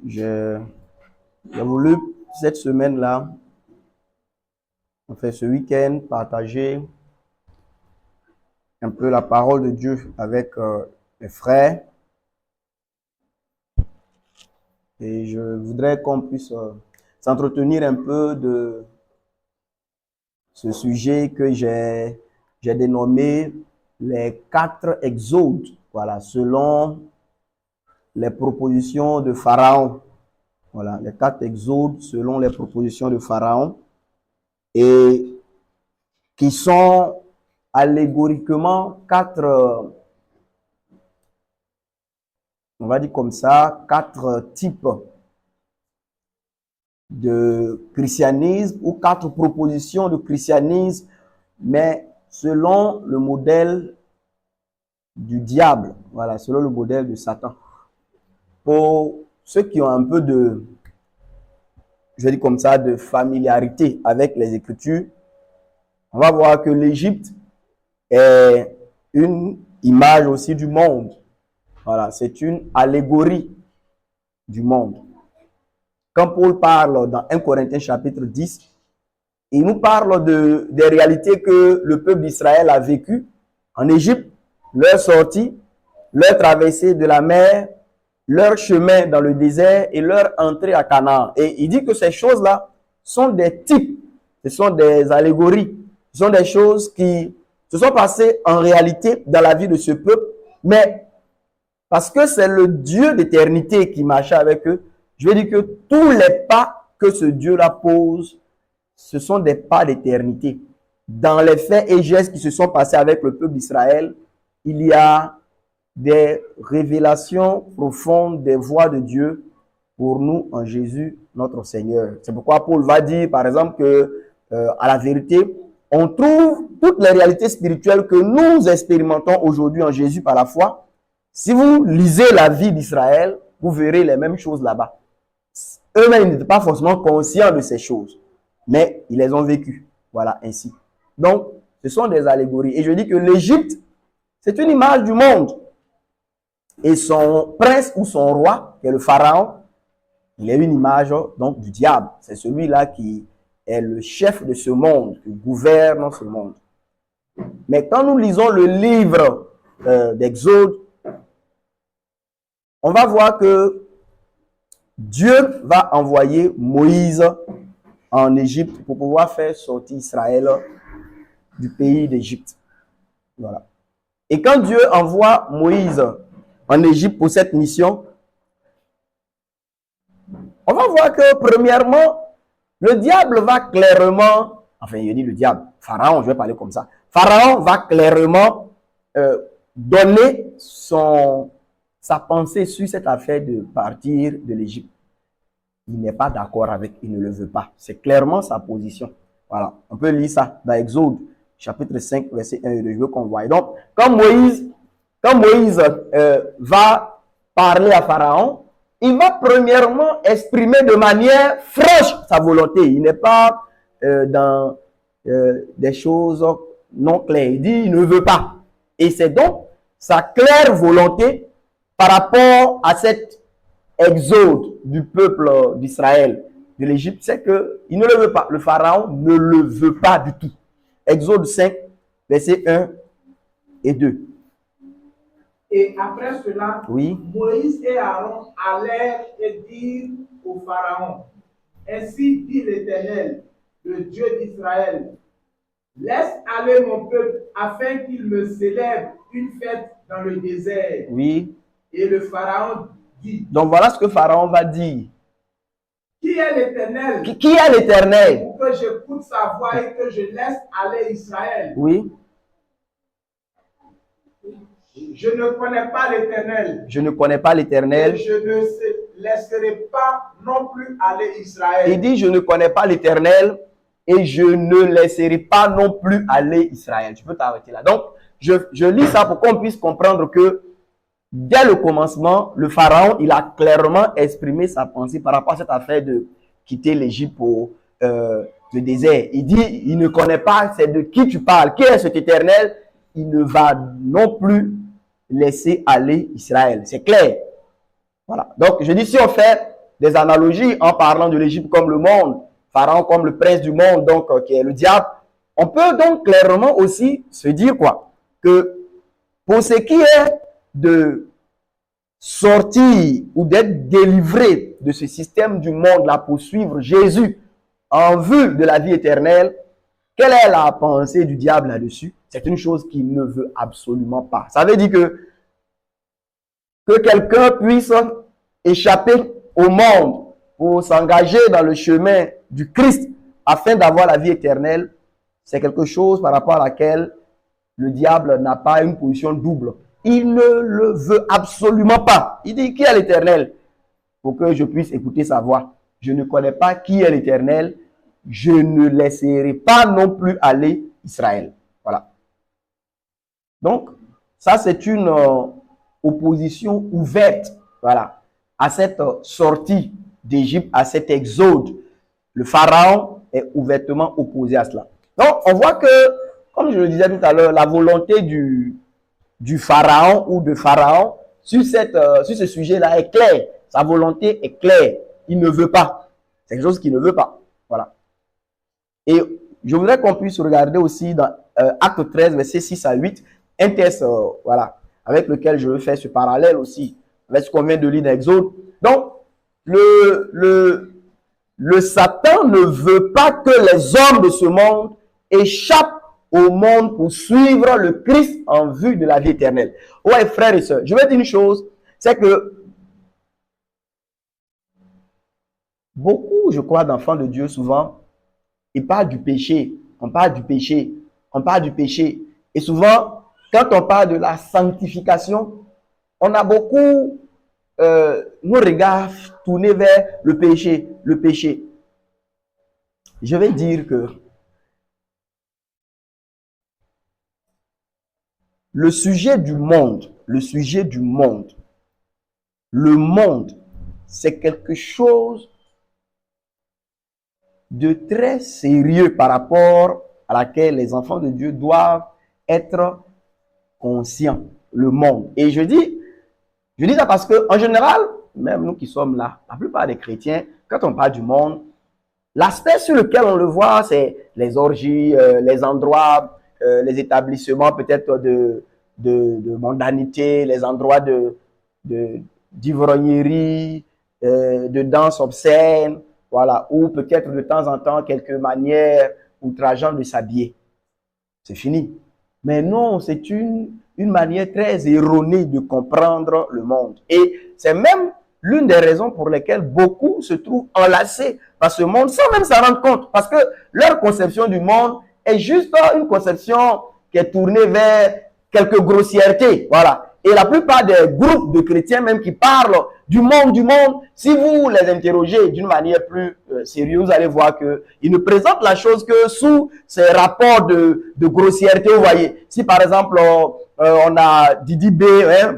J'ai voulu cette semaine-là, ce week-end, partager un peu la parole de Dieu avec les frères. Et je voudrais qu'on puisse s'entretenir un peu de ce sujet que j'ai dénommé les 4 exodes, voilà, selon les propositions de Pharaon. Voilà, les 4 exodes selon les propositions de Pharaon et qui sont allégoriquement 4, on va dire comme ça, 4 types de christianisme ou 4 propositions de christianisme, mais selon le modèle du diable, voilà, selon le modèle de Satan. Pour ceux qui ont un peu de, je vais dire comme ça, de familiarité avec les Écritures, on va voir que l'Égypte est une image aussi du monde. Voilà, c'est une allégorie du monde. Quand Paul parle dans 1 Corinthiens chapitre 10, il nous parle des réalités que le peuple d'Israël a vécues en Égypte, leur sortie, leur traversée de la mer, leur chemin dans le désert et leur entrée à Canaan. Et il dit que ces choses-là sont des types, ce sont des allégories, ce sont des choses qui se sont passées en réalité dans la vie de ce peuple, mais parce que c'est le Dieu d'éternité qui marchait avec eux, je vais dire que tous les pas que ce Dieu-là pose, ce sont des pas d'éternité. Dans les faits et gestes qui se sont passés avec le peuple d'Israël, il y a des révélations profondes des voies de Dieu pour nous en Jésus, notre Seigneur. C'est pourquoi Paul va dire, par exemple, que à la vérité, on trouve toutes les réalités spirituelles que nous expérimentons aujourd'hui en Jésus par la foi. Si vous lisez la vie d'Israël, vous verrez les mêmes choses là-bas. Eux-mêmes n'étaient pas forcément conscients de ces choses, mais ils les ont vécues. Voilà, ainsi. Donc, ce sont des allégories. Et je dis que l'Égypte, c'est une image du monde. Et son prince ou son roi, qui est le pharaon, il est une image donc du diable. C'est celui-là qui est le chef de ce monde, qui gouverne ce monde. Mais quand nous lisons le livre d'Exode, on va voir que Dieu va envoyer Moïse en Égypte pour pouvoir faire sortir Israël du pays d'Égypte. Voilà. Et quand Dieu envoie Moïse en Égypte pour cette mission, on va voir que premièrement, le diable va clairement, enfin il dit le diable, Pharaon, je vais parler comme ça, Pharaon va clairement donner sa pensée sur cette affaire de partir de l'Égypte. Il n'est pas d'accord avec, il ne le veut pas. C'est clairement sa position. Voilà, on peut lire ça dans Exode, chapitre 5, verset 1 et 2. Je veux qu'on voie. Donc, quand Moïse va parler à Pharaon, il va premièrement exprimer de manière franche sa volonté. Il n'est pas dans des choses non claires. Il dit, il ne veut pas. Et c'est donc sa claire volonté par rapport à cet exode du peuple d'Israël de l'Égypte, c'est qu'il ne le veut pas. Le pharaon ne le veut pas du tout. Exode 5, verset 1 et 2. Et après cela, oui. Moïse et Aaron allèrent et dirent au pharaon, ainsi dit l'Éternel, le Dieu d'Israël, laisse aller mon peuple afin qu'il me célèbre une fête dans le désert. Oui. Et le pharaon dit. Donc voilà ce que Pharaon va dire. Qui est l'Éternel? Qui est l'Éternel? Pour que j'écoute sa voix et que je laisse aller Israël. Oui. Je ne connais pas l'Éternel. Je ne connais pas l'Éternel. Et je ne laisserai pas non plus aller Israël. Il dit, je ne connais pas l'Éternel et je ne laisserai pas non plus aller Israël. Tu peux t'arrêter là. Donc, je lis ça pour qu'on puisse comprendre que dès le commencement, le pharaon, il a clairement exprimé sa pensée par rapport à cette affaire de quitter l'Égypte pour le désert. Il dit, il ne connaît pas, c'est de qui tu parles, qui est cet Éternel. Il ne va non plus laisser aller Israël. C'est clair. Voilà. Donc, je dis, si on fait des analogies en parlant de l'Égypte comme le monde, Pharaon comme le prince du monde, donc qui est le diable. On peut donc clairement aussi se dire quoi? Que pour ce qui est de sortir ou d'être délivré de ce système du monde là pour suivre Jésus en vue de la vie éternelle, quelle est la pensée du diable là-dessus? C'est une chose qu'il ne veut absolument pas. Ça veut dire que quelqu'un puisse échapper au monde pour s'engager dans le chemin du Christ afin d'avoir la vie éternelle, c'est quelque chose par rapport à laquelle le diable n'a pas une position double. Il ne le veut absolument pas. Il dit, qui est l'Éternel? Pour que je puisse écouter sa voix. Je ne connais pas qui est l'Éternel. Je ne laisserai pas non plus aller Israël. Voilà. Donc, ça c'est une opposition ouverte, voilà, à cette sortie d'Égypte, à cet exode. Le Pharaon est ouvertement opposé à cela. Donc, on voit que, comme je le disais tout à l'heure, la volonté du Pharaon ou de Pharaon sur ce sujet-là est claire. Sa volonté est claire. Il ne veut pas. C'est quelque chose qu'il ne veut pas. Voilà. Et je voudrais qu'on puisse regarder aussi dans Acte 13, versets 6 à 8, un texte, voilà, avec lequel je veux faire ce parallèle aussi, avec ce qu'on vient de lire dans Exode. Donc, le Satan ne veut pas que les hommes de ce monde échappent au monde pour suivre le Christ en vue de la vie éternelle. Ouais, frères et sœurs, je vais dire une chose, c'est que beaucoup, je crois, d'enfants de Dieu, souvent, ils parlent du péché, on parle du péché, on parle du péché. Et souvent, quand on parle de la sanctification, on a beaucoup nos regards tournés vers le péché, le péché. Je vais dire que le sujet du monde, le monde, c'est quelque chose de très sérieux par rapport à laquelle les enfants de Dieu doivent être conscients, le monde. Et je dis ça parce que, en général, même nous qui sommes là, la plupart des chrétiens, quand on parle du monde, l'aspect sur lequel on le voit, c'est les orgies, les endroits, les établissements peut-être de mondanité, les endroits d'ivrognerie, de danse obscène, voilà, ou peut-être de temps en temps quelques manières outrageantes de s'habiller. C'est fini. Mais non, c'est une manière très erronée de comprendre le monde. Et c'est même l'une des raisons pour lesquelles beaucoup se trouvent enlacés par ce monde sans même s'en rendre compte. Parce que leur conception du monde est juste une conception qui est tournée vers quelques grossièretés. Voilà. Et la plupart des groupes de chrétiens même qui parlent du monde, si vous les interrogez d'une manière plus sérieuse, vous allez voir qu'ils ne présentent la chose que sous ces rapports de grossièreté. Vous voyez, si par exemple on a Didi B,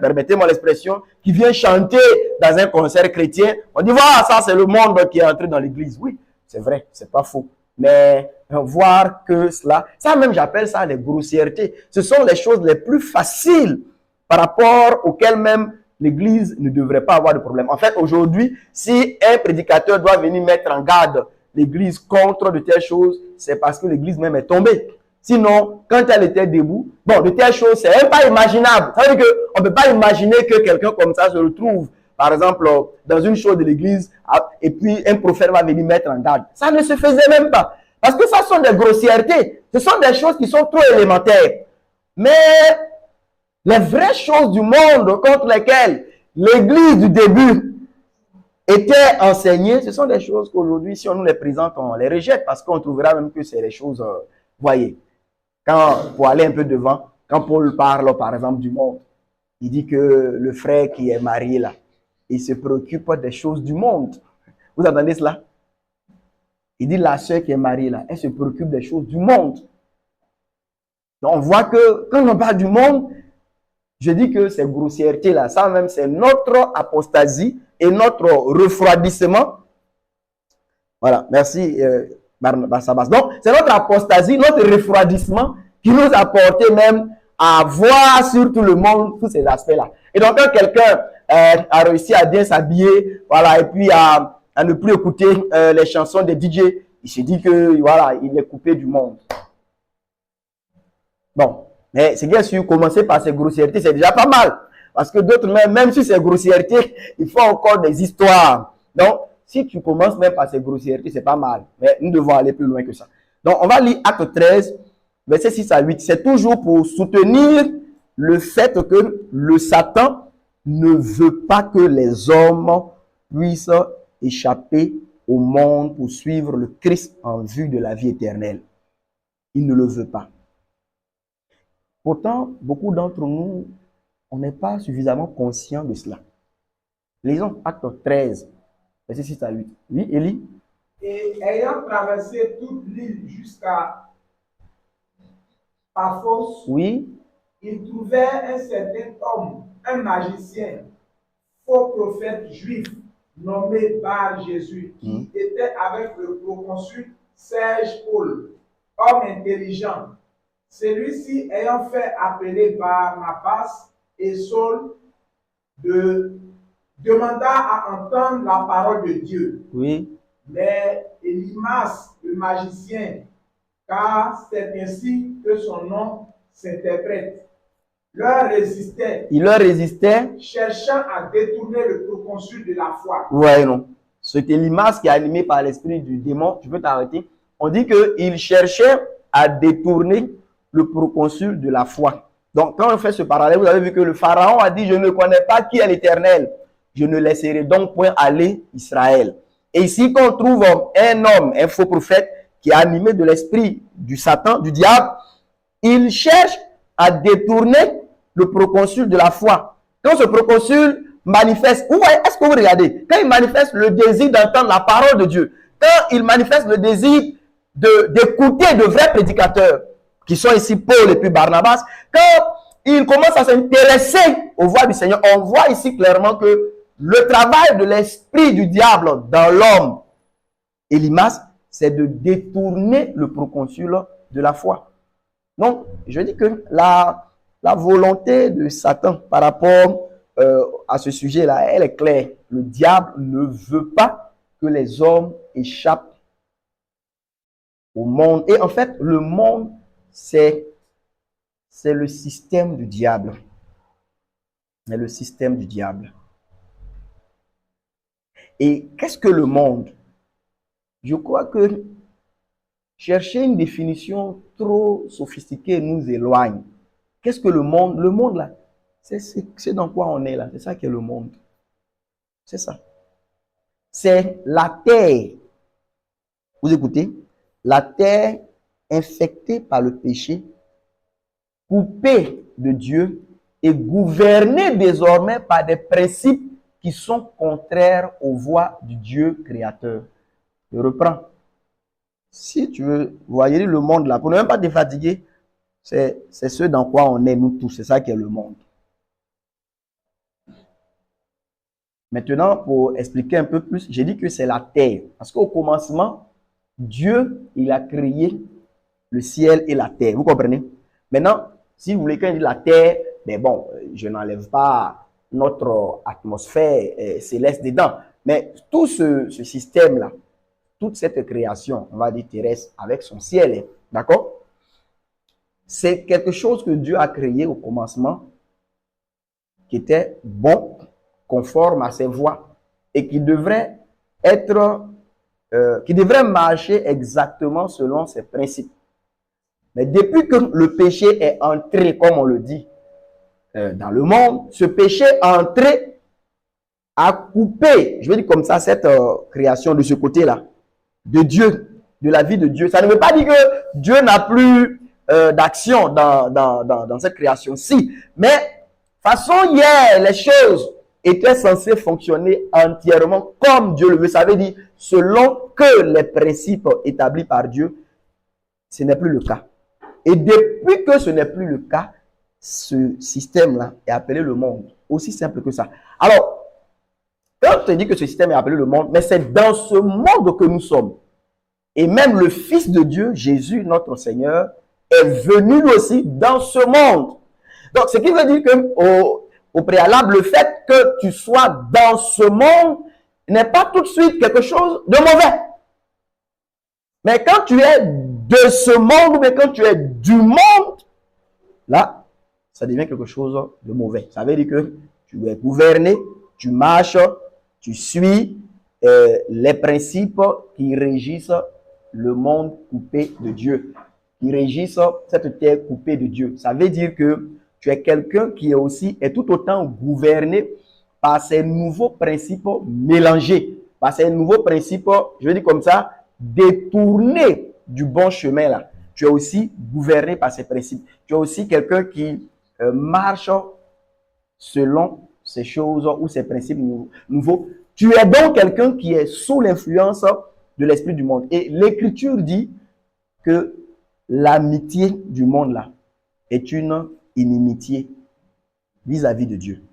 permettez-moi l'expression, qui vient chanter dans un concert chrétien, on dit voilà, ça c'est le monde qui est entré dans l'église. Oui, c'est vrai, c'est pas faux. Mais voir que cela, ça même j'appelle ça les grossièretés. Ce sont les choses les plus faciles par rapport auxquelles même l'Église ne devrait pas avoir de problème. En fait, aujourd'hui, si un prédicateur doit venir mettre en garde l'Église contre de telles choses, c'est parce que l'Église même est tombée. Sinon, quand elle était debout, bon, de telles choses, c'est même pas imaginable. Ça veut dire qu'on ne peut pas imaginer que quelqu'un comme ça se retrouve, par exemple, dans une chose de l'Église, et puis un prophète va venir mettre en garde. Ça ne se faisait même pas. Parce que ça sont des grossièretés. Ce sont des choses qui sont trop élémentaires. Mais les vraies choses du monde contre lesquelles l'Église du début était enseignée, ce sont des choses qu'aujourd'hui, si on nous les présente, on les rejette parce qu'on trouvera même que c'est des choses, voyez, pour aller un peu devant, quand Paul parle par exemple du monde, il dit que le frère qui est marié là, il se préoccupe des choses du monde. Vous entendez cela? Il dit la sœur qui est mariée là, elle se préoccupe des choses du monde. Donc on voit que quand on parle du monde, je dis que ces grossièretés-là, ça même, c'est notre apostasie et notre refroidissement. Voilà, merci Barnabas. Donc, c'est notre apostasie, notre refroidissement qui nous a porté même à voir sur tout le monde tous ces aspects-là. Et donc, quand quelqu'un a réussi à bien s'habiller, voilà, et puis à ne plus écouter les chansons des DJ, il se dit que, voilà, il est coupé du monde. Bon, mais c'est bien sûr, commencer par ces grossièretés, c'est déjà pas mal. Parce que d'autres, même sur ces grossièretés, il faut encore des histoires. Donc, si tu commences même par ces grossièretés, c'est pas mal. Mais nous devons aller plus loin que ça. Donc, on va lire Acte 13, versets 6 à 8. C'est toujours pour soutenir le fait que le Satan ne veut pas que les hommes puissent échapper au monde pour suivre le Christ en vue de la vie éternelle. Il ne le veut pas. Pourtant, beaucoup d'entre nous, on n'est pas suffisamment conscient de cela. Lisons Acte 13, verset 6 à 8. Oui, Élie? Et ayant traversé toute l'île jusqu'à Paphos, Oui. il trouvait un certain homme, un magicien, faux prophète juif, nommé Bar Jésus, qui était avec le proconsul Serge Paul, homme intelligent. Celui-ci ayant fait appeler Barnabas et Saul, demanda à entendre la parole de Dieu. Oui. Mais Élymas, le magicien, car c'est ainsi que son nom s'interprète, leur résistait. Il leur résistait. Cherchant à détourner le proconsul de la foi. Ouais, non. C'était Élymas qui est animé par l'esprit du démon. Tu peux t'arrêter. On dit qu'il cherchait à détourner le proconsul de la foi. Donc, quand on fait ce parallèle, vous avez vu que le pharaon a dit, je ne connais pas qui est l'Éternel. Je ne laisserai donc point aller Israël. Et ici, quand on trouve un homme, un faux prophète, qui est animé de l'esprit du Satan, du diable, il cherche à détourner le proconsul de la foi. Quand ce proconsul manifeste, est-ce que vous regardez, quand il manifeste le désir d'entendre la parole de Dieu, quand il manifeste le désir d'écouter de vrais prédicateurs, qui sont ici Paul et puis Barnabas, quand il commence à s'intéresser aux voix du Seigneur, on voit ici clairement que le travail de l'esprit du diable dans l'homme, Élymas, c'est de détourner le proconsul de la foi. Donc, je dis que la volonté de Satan par rapport à ce sujet-là, elle est claire. Le diable ne veut pas que les hommes échappent au monde. Et en fait, le monde, c'est le système du diable. C'est le système du diable. Et qu'est-ce que le monde? Je crois que chercher une définition trop sophistiquée nous éloigne. Qu'est-ce que le monde? Le monde, là, c'est dans quoi on est, là. C'est ça qui est le monde. C'est ça. C'est la terre. Vous écoutez? La terre infectée par le péché, coupée de Dieu et gouvernée désormais par des principes qui sont contraires aux voies du Dieu créateur. Je reprends. Si tu veux voyer le monde là, pour ne même pas te fatiguer, c'est ce dans quoi on est nous tous. C'est ça qui est le monde. Maintenant, pour expliquer un peu plus, j'ai dit que c'est la terre. Parce qu'au commencement, Dieu, il a créé le ciel et la terre. Vous comprenez? Maintenant, si vous voulez, quand je dis la terre, mais bon, je n'enlève pas notre atmosphère céleste dedans. Mais tout ce système-là, toute cette création, on va dire terrestre, avec son ciel, d'accord? C'est quelque chose que Dieu a créé au commencement, qui était bon, conforme à ses voies, et qui devrait qui devrait marcher exactement selon ses principes. Mais depuis que le péché est entré, comme on le dit, dans le monde, ce péché entré a coupé, je vais dire comme ça, cette création de ce côté-là, de Dieu, de la vie de Dieu. Ça ne veut pas dire que Dieu n'a plus d'action dans cette création-ci. Mais, façon hier, les choses étaient censées fonctionner entièrement comme Dieu le veut. Ça veut dire, selon que les principes établis par Dieu, ce n'est plus le cas. Et depuis que ce n'est plus le cas, ce système-là est appelé le monde. Aussi simple que ça. Alors, quand on te dit que ce système est appelé le monde, mais c'est dans ce monde que nous sommes. Et même le Fils de Dieu, Jésus, notre Seigneur, est venu lui aussi dans ce monde. Donc, ce qui veut dire que au préalable, le fait que tu sois dans ce monde n'est pas tout de suite quelque chose de mauvais. Mais quand tu es de ce monde, mais quand tu es du monde, là, ça devient quelque chose de mauvais. Ça veut dire que tu es gouverné, tu marches, tu suis les principes qui régissent le monde coupé de Dieu, qui régissent cette terre coupée de Dieu. Ça veut dire que tu es quelqu'un qui est tout autant gouverné par ces nouveaux principes mélangés, par ces nouveaux principes, je veux dire comme ça, détournés du bon chemin là. Tu es aussi gouverné par ces principes. Tu es aussi quelqu'un qui marche selon ces choses ou ces principes nouveaux. Tu es donc quelqu'un qui est sous l'influence de l'esprit du monde. Et l'Écriture dit que l'amitié du monde là est une inimitié vis-à-vis de Dieu.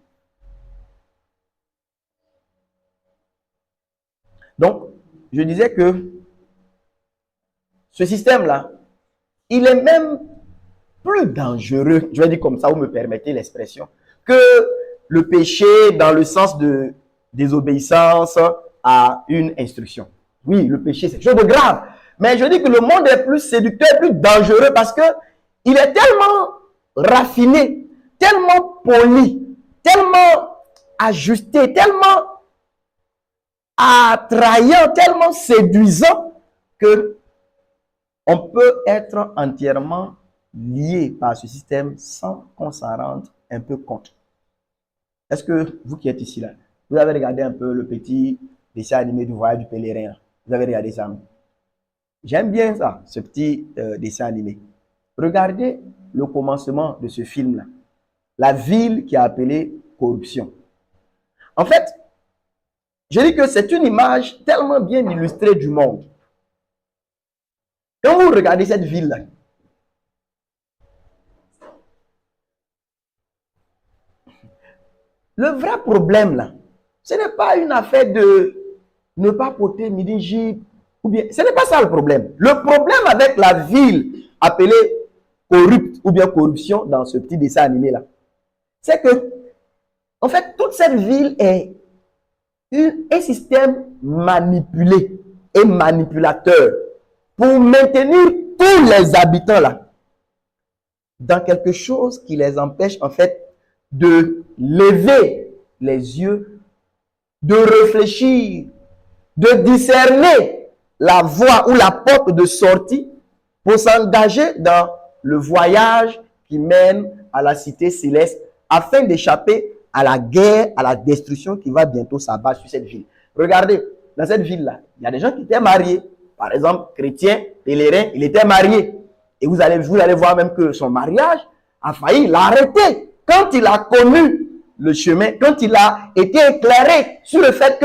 Donc, je disais que ce système-là, il est même plus dangereux, je vais dire comme ça, vous me permettez l'expression, que le péché dans le sens de désobéissance à une instruction. Oui, le péché, c'est quelque chose de grave. Mais je dis que le monde est plus séducteur, plus dangereux parce que il est tellement raffiné, tellement poli, tellement ajusté, tellement attrayant, tellement séduisant que on peut être entièrement lié par ce système sans qu'on s'en rende un peu compte. Est-ce que vous qui êtes ici là, vous avez regardé un peu le petit dessin animé du voyage du pèlerin là? Vous avez regardé ça? J'aime bien ça, ce petit dessin animé. Regardez le commencement de ce film là. La ville qui est appelée corruption. En fait, je dis que c'est une image tellement bien illustrée du monde. Quand vous regardez cette ville-là, le vrai problème, là, ce n'est pas une affaire de ne pas porter midi ou bien, ce n'est pas ça le problème. Le problème avec la ville appelée corrupte ou bien corruption dans ce petit dessin animé-là, c'est que, en fait, toute cette ville est un système manipulé et manipulateur pour maintenir tous les habitants là dans quelque chose qui les empêche en fait de lever les yeux, de réfléchir, de discerner la voie ou la porte de sortie pour s'engager dans le voyage qui mène à la cité céleste afin d'échapper à la guerre, à la destruction qui va bientôt s'abattre sur cette ville. Regardez, dans cette ville-là, il y a des gens qui étaient mariés. Par exemple, chrétien, pèlerin, il était marié. Et vous allez voir même que son mariage a failli l'arrêter. Quand il a connu le chemin, quand il a été éclairé sur le fait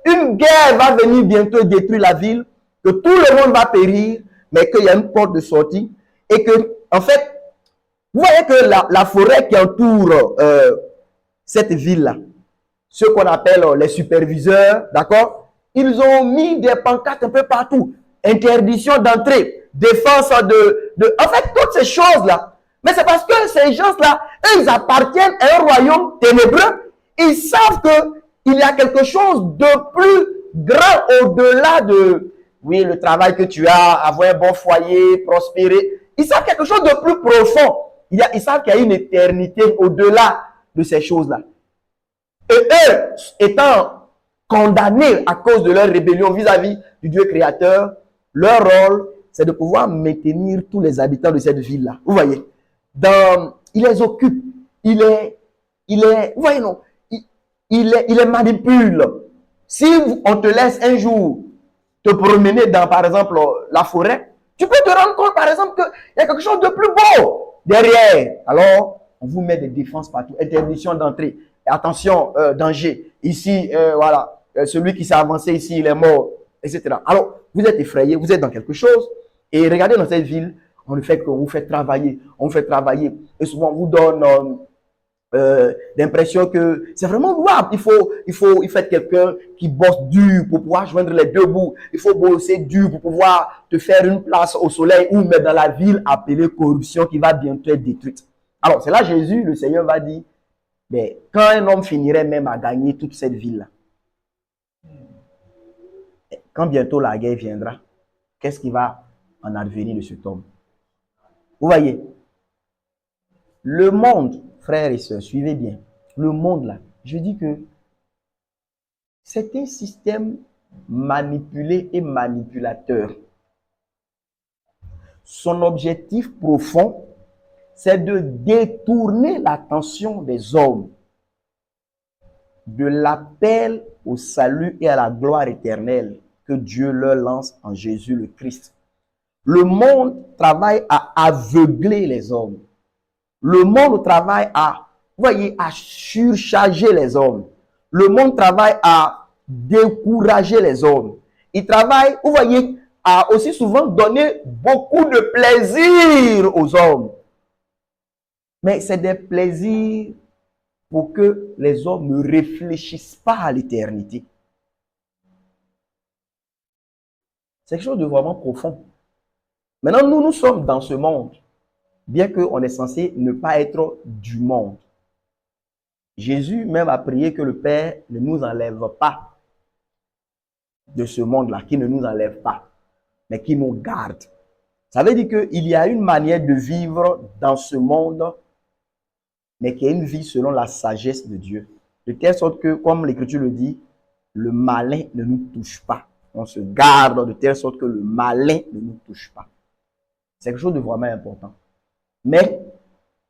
qu'une guerre va venir bientôt détruire la ville, que tout le monde va périr, mais qu'il y a une porte de sortie. Et que, en fait, vous voyez que la forêt qui entoure cette ville-là, ceux qu'on appelle les superviseurs, d'accord? Ils ont mis des pancartes un peu partout. Interdiction d'entrée, défense En fait, toutes ces choses-là. Mais c'est parce que ces gens-là, ils appartiennent à un royaume ténébreux. Ils savent qu'il y a quelque chose de plus grand au-delà de, oui, le travail que tu as, avoir un bon foyer, prospérer. Ils savent quelque chose de plus profond. Ils savent qu'il y a une éternité au-delà de ces choses-là. Et eux, étant condamnés à cause de leur rébellion vis-à-vis du Dieu créateur, leur rôle, c'est de pouvoir maintenir tous les habitants de cette ville-là. Vous voyez, il les occupe, il vous voyez non, il les manipule. Si on te laisse un jour te promener dans, par exemple, la forêt, tu peux te rendre compte, par exemple, qu'il y a quelque chose de plus beau derrière. Alors, on vous met des défenses partout, interdiction d'entrée. Attention, danger. Ici, voilà, celui qui s'est avancé ici, il est mort, etc. Alors, vous êtes effrayé, vous êtes dans quelque chose. Et regardez dans cette ville, on vous fait travailler, Et souvent, on vous donne l'impression que c'est vraiment louable. Il faut être quelqu'un qui bosse dur pour pouvoir joindre les deux bouts. Il faut bosser dur pour pouvoir te faire une place au soleil ou même dans la ville appelée corruption qui va bientôt être détruite. Alors, c'est là Jésus, le Seigneur va dire, mais quand un homme finirait même à gagner toute cette ville-là, quand bientôt la guerre viendra, qu'est-ce qui va en advenir de cet homme? Vous voyez, le monde, frères et sœurs, suivez bien, le monde là, je dis que c'est un système manipulé et manipulateur. Son objectif profond, c'est de détourner l'attention des hommes de l'appel au salut et à la gloire éternelle que Dieu leur lance en Jésus le Christ. Le monde travaille à aveugler les hommes. Le monde travaille à, vous voyez, à surcharger les hommes. Le monde travaille à décourager les hommes. Il travaille, vous voyez, à aussi souvent donner beaucoup de plaisir aux hommes. Mais c'est des plaisirs pour que les hommes ne réfléchissent pas à l'éternité. C'est quelque chose de vraiment profond. Maintenant, nous sommes dans ce monde, bien qu'on est censé ne pas être du monde. Jésus même a prié que le Père ne nous enlève pas de ce monde-là, qu'il ne nous enlève pas, mais qu'il nous garde. Ça veut dire qu'il y a une manière de vivre dans ce monde, mais qui est une vie selon la sagesse de Dieu. De telle sorte que, comme l'Écriture le dit, le malin ne nous touche pas. On se garde de telle sorte que le malin ne nous touche pas. C'est quelque chose de vraiment important. Mais,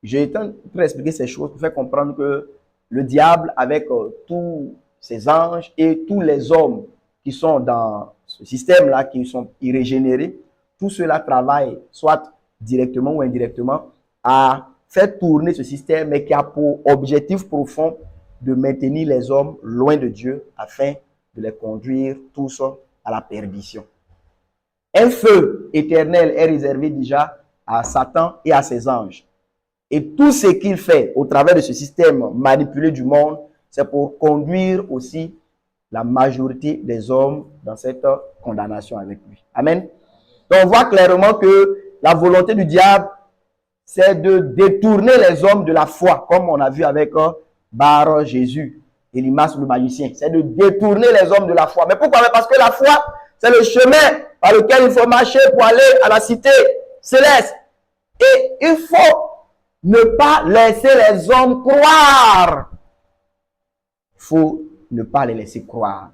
j'ai été en train d'expliquer ces choses pour faire comprendre que le diable, avec tous ses anges et tous les hommes qui sont dans ce système-là, qui sont irrégénérés, tout cela travaille, soit directement ou indirectement, à faire tourner ce système, mais qui a pour objectif profond de maintenir les hommes loin de Dieu afin de les conduire tous à la perdition. Un feu éternel est réservé déjà à Satan et à ses anges. Et tout ce qu'il fait au travers de ce système manipulé du monde, c'est pour conduire aussi la majorité des hommes dans cette condamnation avec lui. Amen. Donc on voit clairement que la volonté du diable, c'est de détourner les hommes de la foi, comme on a vu avec Bar Jésus, Elimas le magicien. C'est de détourner les hommes de la foi. Mais pourquoi? Parce que la foi, c'est le chemin par lequel il faut marcher pour aller à la cité céleste. Et il faut ne pas laisser les hommes croire. Il faut ne pas les laisser croire.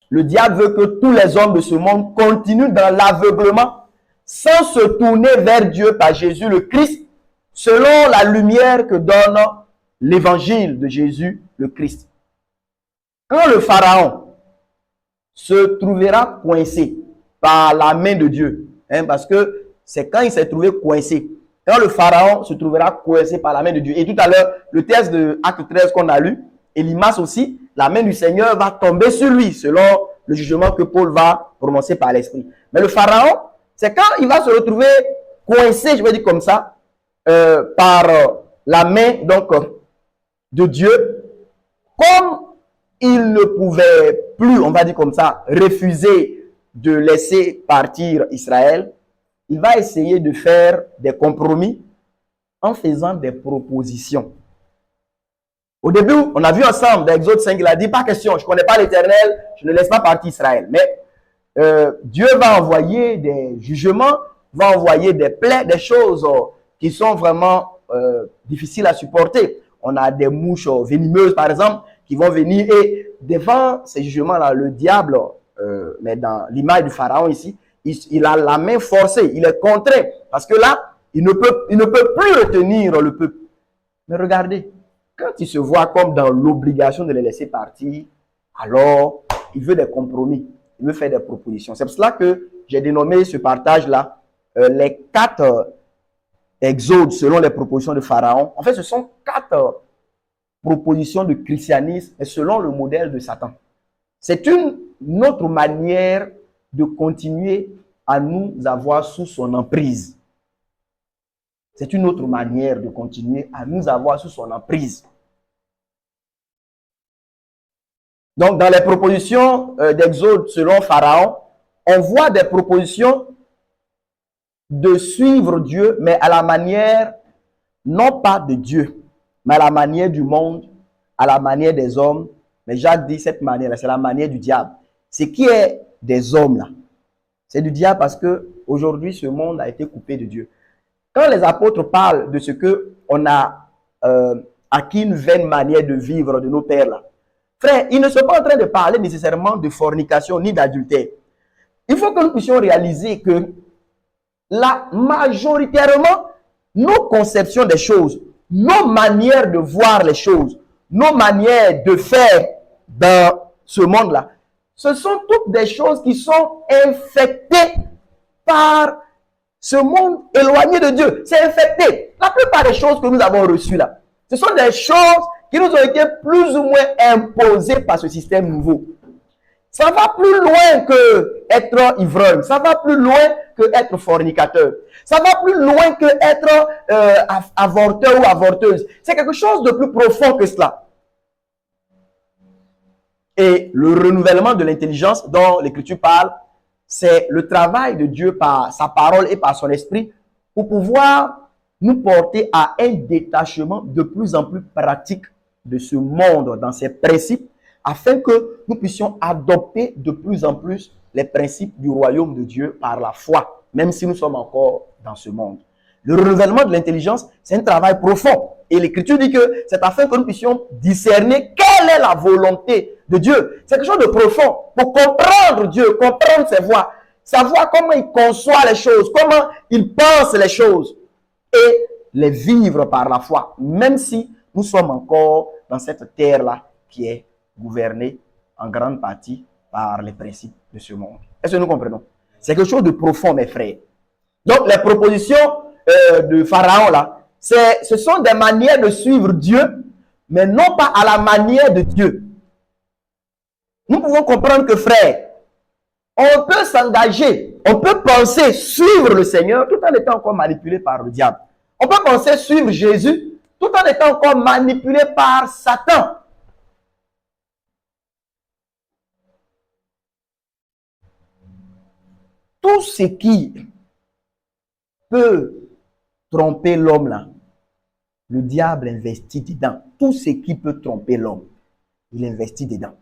Le diable veut que tous les hommes de ce monde continuent dans l'aveuglement sans se tourner vers Dieu par Jésus le Christ, selon la lumière que donne l'évangile de Jésus le Christ. Quand le Pharaon se trouvera coincé par la main de Dieu, parce que c'est quand il s'est trouvé coincé, quand le Pharaon se trouvera coincé par la main de Dieu, et tout à l'heure, le texte de Acte 13 qu'on a lu, Elimas aussi, la main du Seigneur va tomber sur lui, selon le jugement que Paul va prononcer par l'Esprit. Mais le Pharaon, c'est quand il va se retrouver coincé, je vais dire comme ça, par la main donc, de Dieu, comme il ne pouvait plus, on va dire comme ça, refuser de laisser partir Israël, il va essayer de faire des compromis en faisant des propositions. Au début, on a vu ensemble dans Exode 5, il a dit, pas question, je ne connais pas l'Éternel, je ne laisse pas partir Israël. Mais Dieu va envoyer des jugements, va envoyer des plaies, des choses qui sont vraiment difficiles à supporter. On a des mouches venimeuses, par exemple, qui vont venir et devant ces jugements-là, le diable, mais dans l'image du Pharaon ici, il a la main forcée, il est contraint, parce que là, il ne peut plus retenir le peuple. Mais regardez, quand il se voit comme dans l'obligation de les laisser partir, alors il veut des compromis, il veut faire des propositions. C'est pour cela que j'ai dénommé ce partage-là les 4 exodes selon les propositions de Pharaon. En fait, ce sont 4 propositions de christianisme selon le modèle de Satan. C'est une autre manière de continuer à nous avoir sous son emprise. C'est une autre manière de continuer à nous avoir sous son emprise. Donc, dans les propositions d'Exode selon Pharaon, on voit des propositions de suivre Dieu, mais à la manière non pas de Dieu, mais à la manière du monde, à la manière des hommes. Mais Jacques dit cette manière-là, c'est la manière du diable. Ce qui est des hommes là, c'est du diable parce que aujourd'hui ce monde a été coupé de Dieu. Quand les apôtres parlent de ce que on a acquis une vaine manière de vivre de nos pères là, frère, ils ne sont pas en train de parler nécessairement de fornication ni d'adultère. Il faut que nous puissions réaliser que là, majoritairement, nos conceptions des choses, nos manières de voir les choses, nos manières de faire dans ce monde-là, ce sont toutes des choses qui sont infectées par ce monde éloigné de Dieu. C'est infecté. La plupart des choses que nous avons reçues là, ce sont des choses qui nous ont été plus ou moins imposées par ce système nouveau. Ça va plus loin que être ivrogne. Ça va plus loin que être fornicateur. Ça va plus loin que être avorteur ou avorteuse. C'est quelque chose de plus profond que cela. Et le renouvellement de l'intelligence dont l'Écriture parle, c'est le travail de Dieu par sa parole et par son esprit pour pouvoir nous porter à un détachement de plus en plus pratique de ce monde dans ses principes, afin que nous puissions adopter de plus en plus les principes du royaume de Dieu par la foi, même si nous sommes encore dans ce monde. Le renouvellement de l'intelligence, c'est un travail profond. Et l'Écriture dit que c'est afin que nous puissions discerner quelle est la volonté de Dieu. C'est quelque chose de profond pour comprendre Dieu, comprendre ses voies, savoir comment il conçoit les choses, comment il pense les choses et les vivre par la foi, même si nous sommes encore dans cette terre-là qui est gouvernée en grande partie par les principes de ce monde. Est-ce que nous comprenons? C'est quelque chose de profond, mes frères. Donc, les propositions de Pharaon, là, ce sont des manières de suivre Dieu, mais non pas à la manière de Dieu. Nous pouvons comprendre que, frère, on peut s'engager, on peut penser suivre le Seigneur tout en étant encore manipulé par le diable. On peut penser suivre Jésus tout en étant encore manipulé par Satan. Tout ce qui peut tromper l'homme là, le diable investit dedans. Tout ce qui peut tromper l'homme, il investit dedans.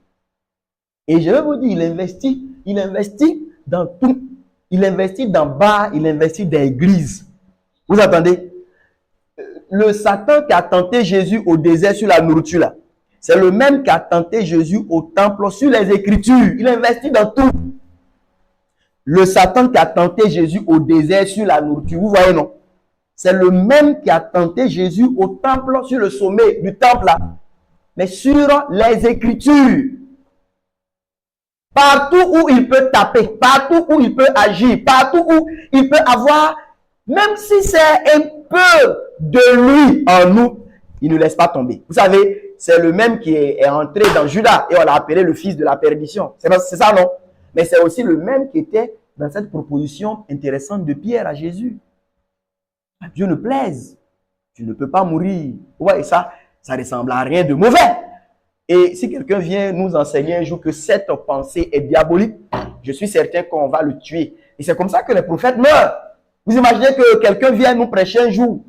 Et je vais vous dire, il investit dans tout. Il investit dans bar, il investit dans l'église. Vous entendez? Le Satan qui a tenté Jésus au désert sur la nourriture là, c'est le même qui a tenté Jésus au temple sur les Écritures. Il investit dans tout. Le Satan qui a tenté Jésus au désert sur la nourriture, vous voyez non? C'est le même qui a tenté Jésus au temple, sur le sommet du temple là, mais sur les Écritures. Partout où il peut taper, partout où il peut agir, partout où il peut avoir, même si c'est un peu de lui en nous, il ne laisse pas tomber. Vous savez, c'est le même qui est entré dans Judas et on l'a appelé le fils de la perdition. C'est ça, non? Mais c'est aussi le même qui était dans cette proposition intéressante de Pierre à Jésus. Dieu ne plaise. Tu ne peux pas mourir. Ouais, et ça ressemble à rien de mauvais. Et si quelqu'un vient nous enseigner un jour que cette pensée est diabolique, je suis certain qu'on va le tuer. Et c'est comme ça que les prophètes meurent. Vous imaginez que quelqu'un vient nous prêcher un jour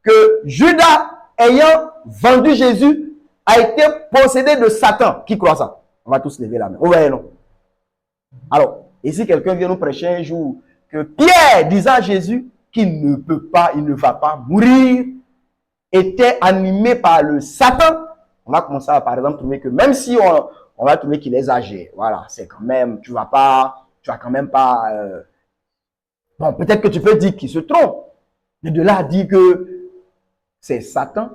que Judas, ayant vendu Jésus, a été possédé de Satan. Qui croit ça? On va tous lever la main. Ouais, non. Alors, et si quelqu'un vient nous prêcher un jour que Pierre, disant à Jésus qu'il ne peut pas, il ne va pas mourir, était animé par le Satan, on va commencer à, par exemple, trouver que même si on va trouver qu'il exagère, voilà, c'est quand même, tu vas quand même pas, bon, peut-être que tu peux dire qu'il se trompe, mais de là à dire que c'est Satan,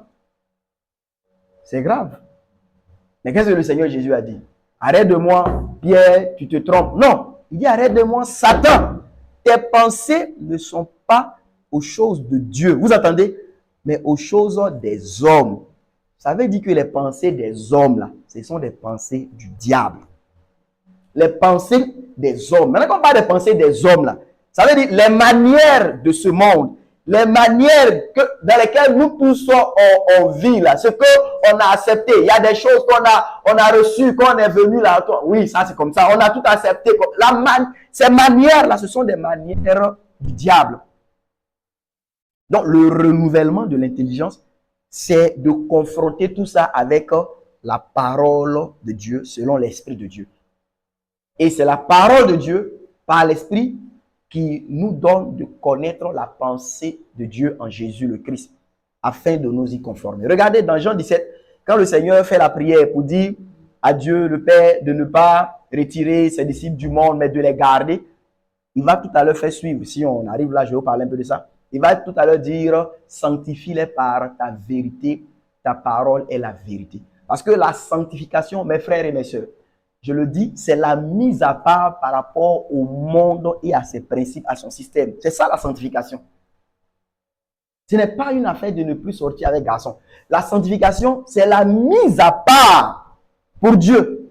c'est grave. Mais qu'est-ce que le Seigneur Jésus a dit? Arrête de moi, Pierre, tu te trompes. Non, il dit arrête de moi, Satan. Tes pensées ne sont pas aux choses de Dieu. Vous entendez? Mais aux choses des hommes. Ça veut dire que les pensées des hommes, là, ce sont des pensées du diable. Les pensées des hommes. Maintenant qu'on parle des pensées des hommes, là, ça veut dire les manières de ce monde, les manières dans lesquelles nous tous on vit, là, ce qu'on a accepté. Il y a des choses qu'on a reçues, qu'on est venu là. Oui, ça c'est comme ça. On a tout accepté. Ces manières-là, ce sont des manières du diable. Donc, le renouvellement de l'intelligence, c'est de confronter tout ça avec la parole de Dieu, selon l'Esprit de Dieu. Et c'est la parole de Dieu, par l'Esprit, qui nous donne de connaître la pensée de Dieu en Jésus le Christ, afin de nous y conformer. Regardez dans Jean 17, quand le Seigneur fait la prière pour dire à Dieu le Père de ne pas retirer ses disciples du monde, mais de les garder, il va tout à l'heure faire suivre, si on arrive là, je vais vous parler un peu de ça, il va tout à l'heure dire, sanctifie-les par ta vérité, ta parole est la vérité. Parce que la sanctification, mes frères et mes sœurs, je le dis, c'est la mise à part par rapport au monde et à ses principes, à son système. C'est ça la sanctification. Ce n'est pas une affaire de ne plus sortir avec garçon. La sanctification, c'est la mise à part pour Dieu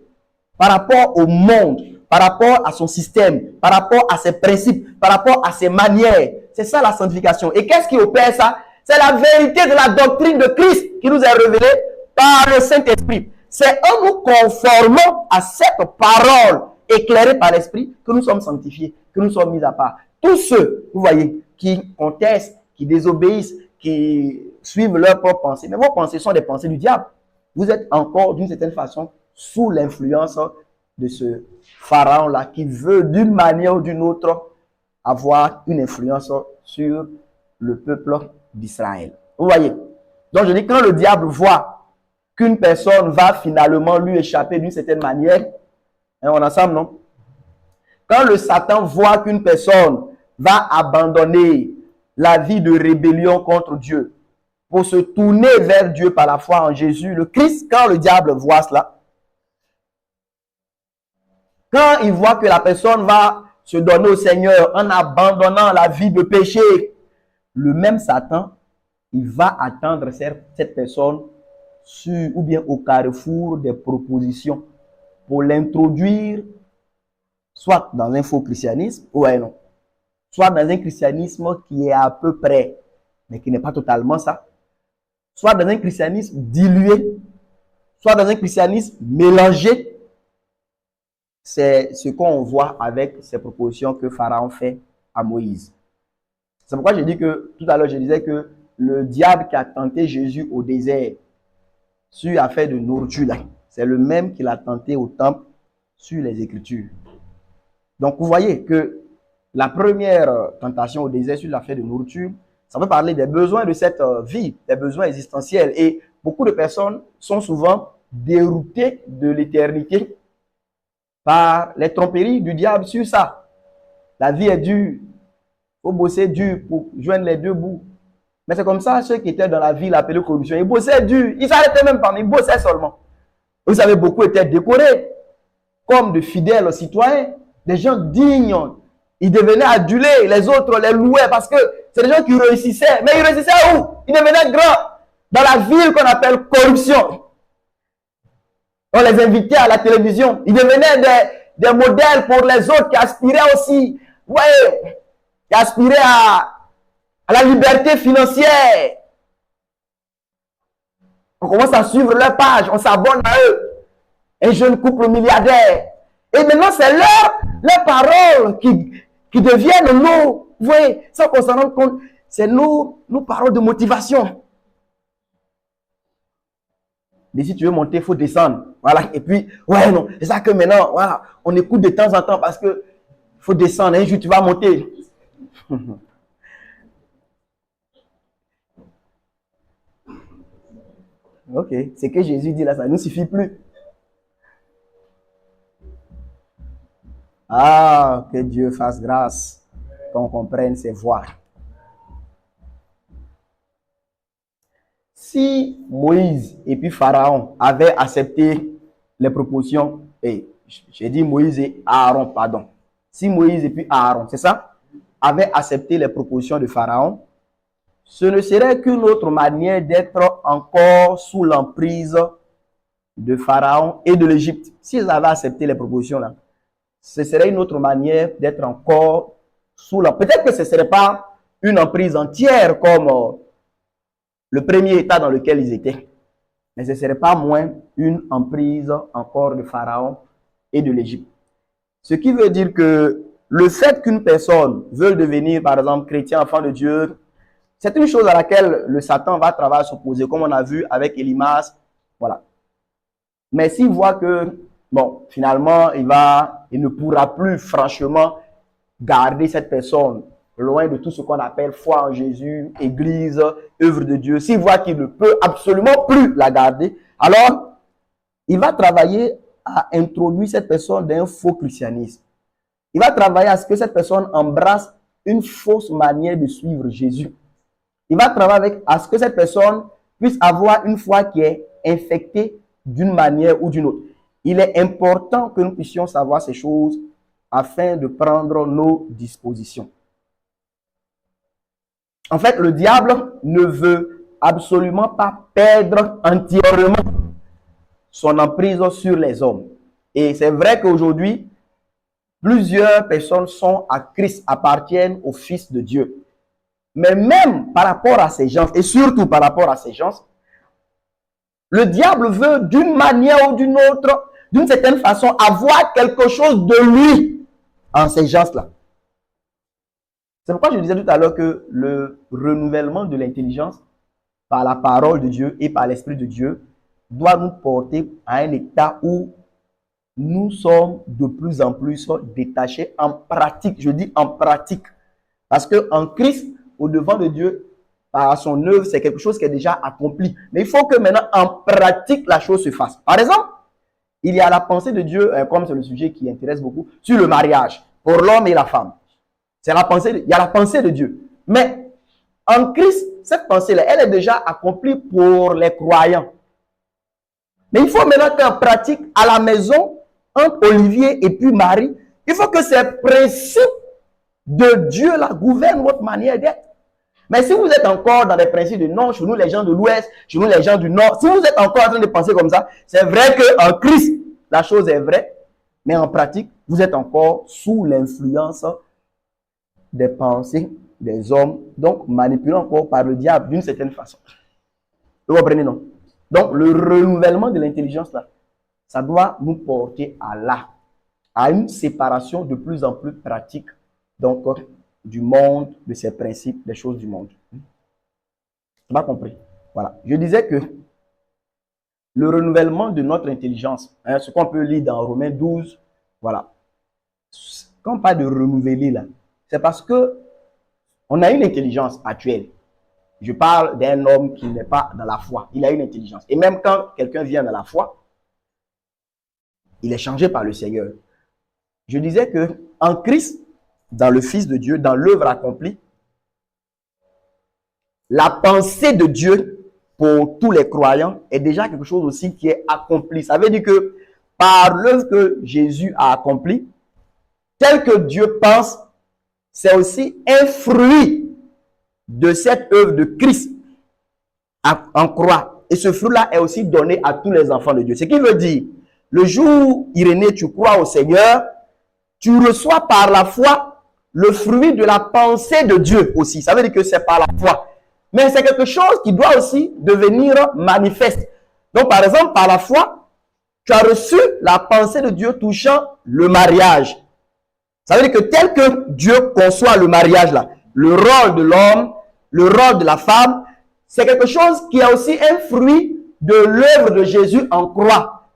par rapport au monde, par rapport à son système, par rapport à ses principes, par rapport à ses manières. C'est ça la sanctification. Et qu'est-ce qui opère ça? C'est la vérité de la doctrine de Christ qui nous est révélée par le Saint-Esprit. C'est en nous conformant à cette parole éclairée par l'Esprit que nous sommes sanctifiés, que nous sommes mis à part. Tous ceux, vous voyez, qui contestent, qui désobéissent, qui suivent leurs propres pensées, mais vos pensées sont des pensées du diable. Vous êtes encore, d'une certaine façon, sous l'influence de ce pharaon-là qui veut, d'une manière ou d'une autre, avoir une influence sur le peuple d'Israël. Vous voyez? Donc, je dis, quand le diable voit qu'une personne va finalement lui échapper d'une certaine manière, hein, on est ensemble, non? Quand le Satan voit qu'une personne va abandonner la vie de rébellion contre Dieu pour se tourner vers Dieu par la foi en Jésus, le Christ, quand le diable voit cela, quand il voit que la personne va se donner au Seigneur en abandonnant la vie de péché, le même Satan, il va attendre cette personne sur, ou bien au carrefour des propositions pour l'introduire soit dans un faux christianisme, ouais, non, soit dans un christianisme qui est à peu près, mais qui n'est pas totalement ça, soit dans un christianisme dilué, soit dans un christianisme mélangé. C'est ce qu'on voit avec ces propositions que Pharaon fait à Moïse. C'est pourquoi je dis que, tout à l'heure, je disais que le diable qui a tenté Jésus au désert sur affaire de nourriture, c'est le même qui l'a tenté au temple sur les Écritures. Donc, vous voyez que la première tentation au désert sur l'affaire de nourriture, ça veut parler des besoins de cette vie, des besoins existentiels. Et beaucoup de personnes sont souvent déroutées de l'éternité par les tromperies du diable sur ça. La vie est dure. Il faut bosser dur pour joindre les deux bouts. Mais c'est comme ça, ceux qui étaient dans la ville appelée corruption, ils bossaient dur. Ils s'arrêtaient même pas, mais ils bossaient seulement. Vous savez, beaucoup étaient décorés comme de fidèles citoyens, des gens dignes. Ils devenaient adulés, les autres les louaient parce que c'est des gens qui réussissaient. Mais ils réussissaient où? Ils devenaient grands. Dans la ville qu'on appelle corruption. On les invitait à la télévision. Ils devenaient des modèles pour les autres qui aspiraient aussi. Vous voyez, qui aspiraient à la liberté financière. On commence à suivre leur page, on s'abonne à eux. Un jeune couple milliardaire. Et maintenant, c'est leurs paroles qui deviennent nos, vous voyez, sans qu'on s'en rende compte, c'est nos paroles de motivation. Mais si tu veux monter, il faut descendre. Voilà. Et puis, ouais, non, c'est ça que maintenant, voilà, on écoute de temps en temps parce que faut descendre. Un jour, tu vas monter. Ok, c'est que Jésus dit là, ça ne nous suffit plus. Ah, que Dieu fasse grâce, qu'on comprenne ses voies. Si Moïse et puis Pharaon avaient accepté les propositions, et j'ai dit Moïse et Aaron, pardon. Si Moïse et puis Aaron, c'est ça, avaient accepté les propositions de Pharaon, ce ne serait qu'une autre manière d'être encore sous l'emprise de Pharaon et de l'Égypte. S'ils avaient accepté les propositions là, ce serait une autre manière d'être encore sous l'emprise. Peut-être que ce ne serait pas une emprise entière comme le premier état dans lequel ils étaient. Mais ce ne serait pas moins une emprise encore de Pharaon et de l'Égypte. Ce qui veut dire que le fait qu'une personne veuille devenir, par exemple, chrétien, enfant de Dieu, C'est une chose à laquelle le Satan va travailler à s'opposer, comme on a vu avec Elimas. Voilà. Mais s'il voit que, bon, finalement, il ne pourra plus franchement garder cette personne loin de tout ce qu'on appelle foi en Jésus, Église, œuvre de Dieu. S'il voit qu'il ne peut absolument plus la garder, alors il va travailler à introduire cette personne dans un faux christianisme. Il va travailler à ce que cette personne embrasse une fausse manière de suivre Jésus. Il va travailler à ce que cette personne puisse avoir une foi qui est infectée d'une manière ou d'une autre. Il est important que nous puissions savoir ces choses afin de prendre nos dispositions. En fait, le diable ne veut absolument pas perdre entièrement son emprise sur les hommes. Et c'est vrai qu'aujourd'hui, plusieurs personnes sont à Christ, appartiennent au Fils de Dieu. Mais même par rapport à ces gens, et surtout par rapport à ces gens, le diable veut d'une manière ou d'une autre, d'une certaine façon, avoir quelque chose de lui en ces gens-là. C'est pourquoi je disais tout à l'heure que le renouvellement de l'intelligence par la parole de Dieu et par l'Esprit de Dieu doit nous porter à un état où nous sommes de plus en plus détachés en pratique. Je dis en pratique. Parce qu'en Christ, au devant de Dieu, par son œuvre, c'est quelque chose qui est déjà accompli. Mais il faut que maintenant, en pratique, la chose se fasse. Par exemple, il y a la pensée de Dieu, comme c'est le sujet qui intéresse beaucoup, sur le mariage, pour l'homme et la femme. C'est la pensée, il y a la pensée de Dieu. Mais en Christ, cette pensée-là, elle est déjà accomplie pour les croyants. Mais il faut maintenant qu'en pratique, à la maison, entre Olivier et puis Marie, il faut que ces principes de Dieu là gouvernent votre manière d'être. Mais si vous êtes encore dans les principes de non, chez nous les gens de l'Ouest, chez nous les gens du Nord, si vous êtes encore en train de penser comme ça, c'est vrai qu'en Christ, la chose est vraie, mais en pratique, vous êtes encore sous l'influence des pensées des hommes, donc manipulés encore par le diable d'une certaine façon. Vous comprenez, non? Donc, le renouvellement de l'intelligence, là, ça doit nous porter à une séparation de plus en plus pratique, donc, du monde, de ses principes, des choses du monde. Tu m'as compris? Voilà. Je disais que le renouvellement de notre intelligence, ce qu'on peut lire dans Romains 12, voilà. Quand on parle de renouveler, là, c'est parce que on a une intelligence actuelle. Je parle d'un homme qui n'est pas dans la foi. Il a une intelligence. Et même quand quelqu'un vient dans la foi, il est changé par le Seigneur. Je disais que en Christ, dans le Fils de Dieu, dans l'œuvre accomplie, la pensée de Dieu pour tous les croyants est déjà quelque chose aussi qui est accompli. Ça veut dire que par l'œuvre que Jésus a accomplie, tel que Dieu pense, c'est aussi un fruit de cette œuvre de Christ en croix. Et ce fruit-là est aussi donné à tous les enfants de Dieu. Ce qui veut dire, le jour où, Irénée, tu crois au Seigneur, tu reçois par la foi le fruit de la pensée de Dieu aussi. Ça veut dire que c'est par la foi. Mais c'est quelque chose qui doit aussi devenir manifeste. Donc, par exemple, par la foi, tu as reçu la pensée de Dieu touchant le mariage. Ça veut dire que tel que Dieu conçoit le mariage là, le rôle de l'homme, le rôle de la femme, c'est quelque chose qui est aussi un fruit de l'œuvre de Jésus en croix.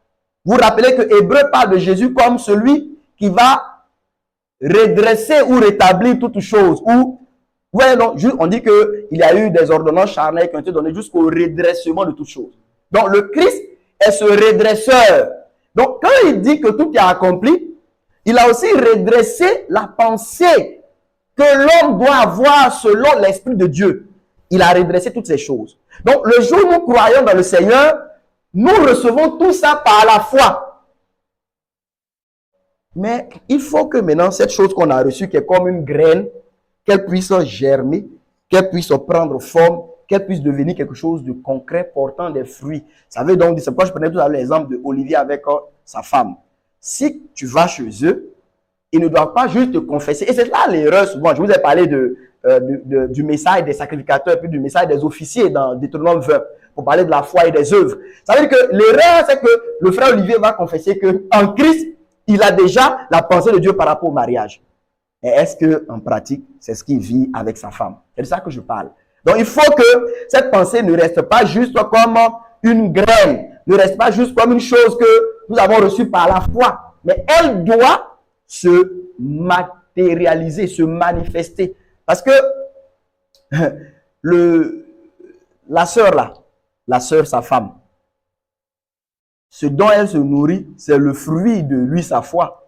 Vous vous rappelez que Hébreu parle de Jésus comme celui qui va redresser ou rétablir toutes choses. Ouais, non, on dit qu'il y a eu des ordonnances charnelles qui ont été données jusqu'au redressement de toutes choses. Donc le Christ est ce redresseur. Donc quand il dit que tout est accompli, il a aussi redressé la pensée que l'homme doit avoir selon l'Esprit de Dieu. Il a redressé toutes ces choses. Donc, le jour où nous croyons dans le Seigneur, nous recevons tout ça par la foi. Mais il faut que maintenant, cette chose qu'on a reçue, qui est comme une graine, qu'elle puisse germer, qu'elle puisse prendre forme, qu'elle puisse devenir quelque chose de concret, portant des fruits. Ça veut donc dire, c'est pourquoi je prenais tout à l'heure l'exemple de Olivier avec sa femme. Si tu vas chez eux, ils ne doivent pas juste te confesser. Et c'est là l'erreur souvent. Je vous ai parlé du message des sacrificateurs, puis du message des officiers dans Deutéronome 20, pour parler de la foi et des œuvres. Ça veut dire que l'erreur, c'est que le frère Olivier va confesser qu'en Christ, il a déjà la pensée de Dieu par rapport au mariage. Et est-ce qu'en pratique, c'est ce qu'il vit avec sa femme? C'est de ça que je parle. Donc, il faut que cette pensée ne reste pas juste comme une graine, ne reste pas juste comme une chose que nous avons reçue par la foi, mais elle doit se matérialiser, se manifester. Parce que la sœur là, la sœur, sa femme, ce dont elle se nourrit, c'est le fruit de lui, sa foi.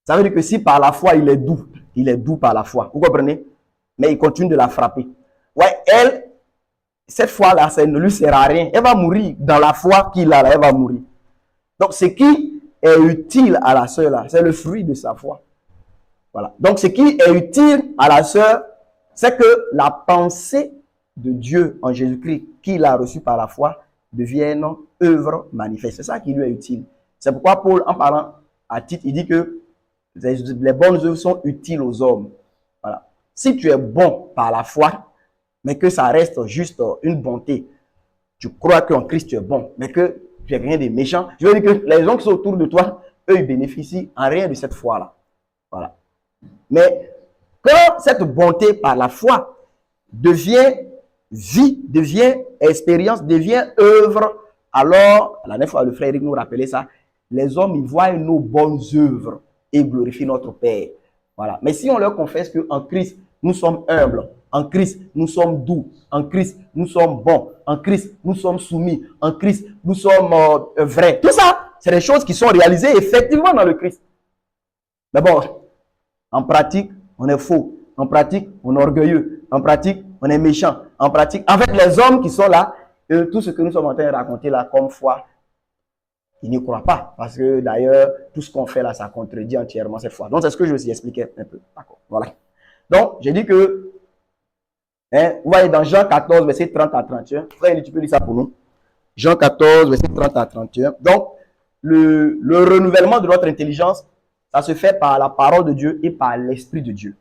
Ça veut dire que si par la foi, il est doux par la foi. Vous comprenez? Mais il continue de la frapper. Ouais, elle, cette foi-là, ça ne lui sert à rien. Elle va mourir dans la foi qu'il a là, elle va mourir. Donc, ce qui est utile à la sœur là, c'est le fruit de sa foi. Voilà. Donc, ce qui est utile à la sœur, c'est que la pensée de Dieu en Jésus-Christ, qu'il a reçue par la foi, devienne œuvre manifeste. C'est ça qui lui est utile. C'est pourquoi Paul, en parlant à Tite, il dit que les bonnes œuvres sont utiles aux hommes. Voilà. Si tu es bon par la foi, mais que ça reste juste une bonté, tu crois qu'en Christ tu es bon, mais que tu n'es rien de méchant, je veux dire que les gens qui sont autour de toi, eux, ils bénéficient en rien de cette foi-là. Voilà. Mais quand cette bonté par la foi devient vie, devient expérience, devient œuvre, alors, la dernière fois, le frère Eric nous rappelait ça, les hommes, ils voient nos bonnes œuvres et glorifient notre Père. Voilà. Mais si on leur confesse qu'en Christ, nous sommes humbles, en Christ, nous sommes doux, en Christ, nous sommes bons, en Christ, nous sommes soumis, en Christ, nous sommes vrais. Tout ça, c'est des choses qui sont réalisées effectivement dans le Christ. Mais bon, en pratique, on est faux. En pratique, on est orgueilleux. En pratique, on est méchant. En pratique, en fait, les hommes qui sont là, tout ce que nous sommes en train de raconter là comme foi, ils n'y croient pas. Parce que d'ailleurs, tout ce qu'on fait là, ça contredit entièrement cette foi. Donc, c'est ce que je vous expliquais un peu. D'accord. Voilà. Donc, j'ai dit que, vous voyez dans Jean 14, verset 30 à 31. Frère, tu peux lire ça pour nous. Jean 14, verset 30 à 31. Donc, le renouvellement de notre intelligence, ça se fait par la parole de Dieu et par l'Esprit de Dieu.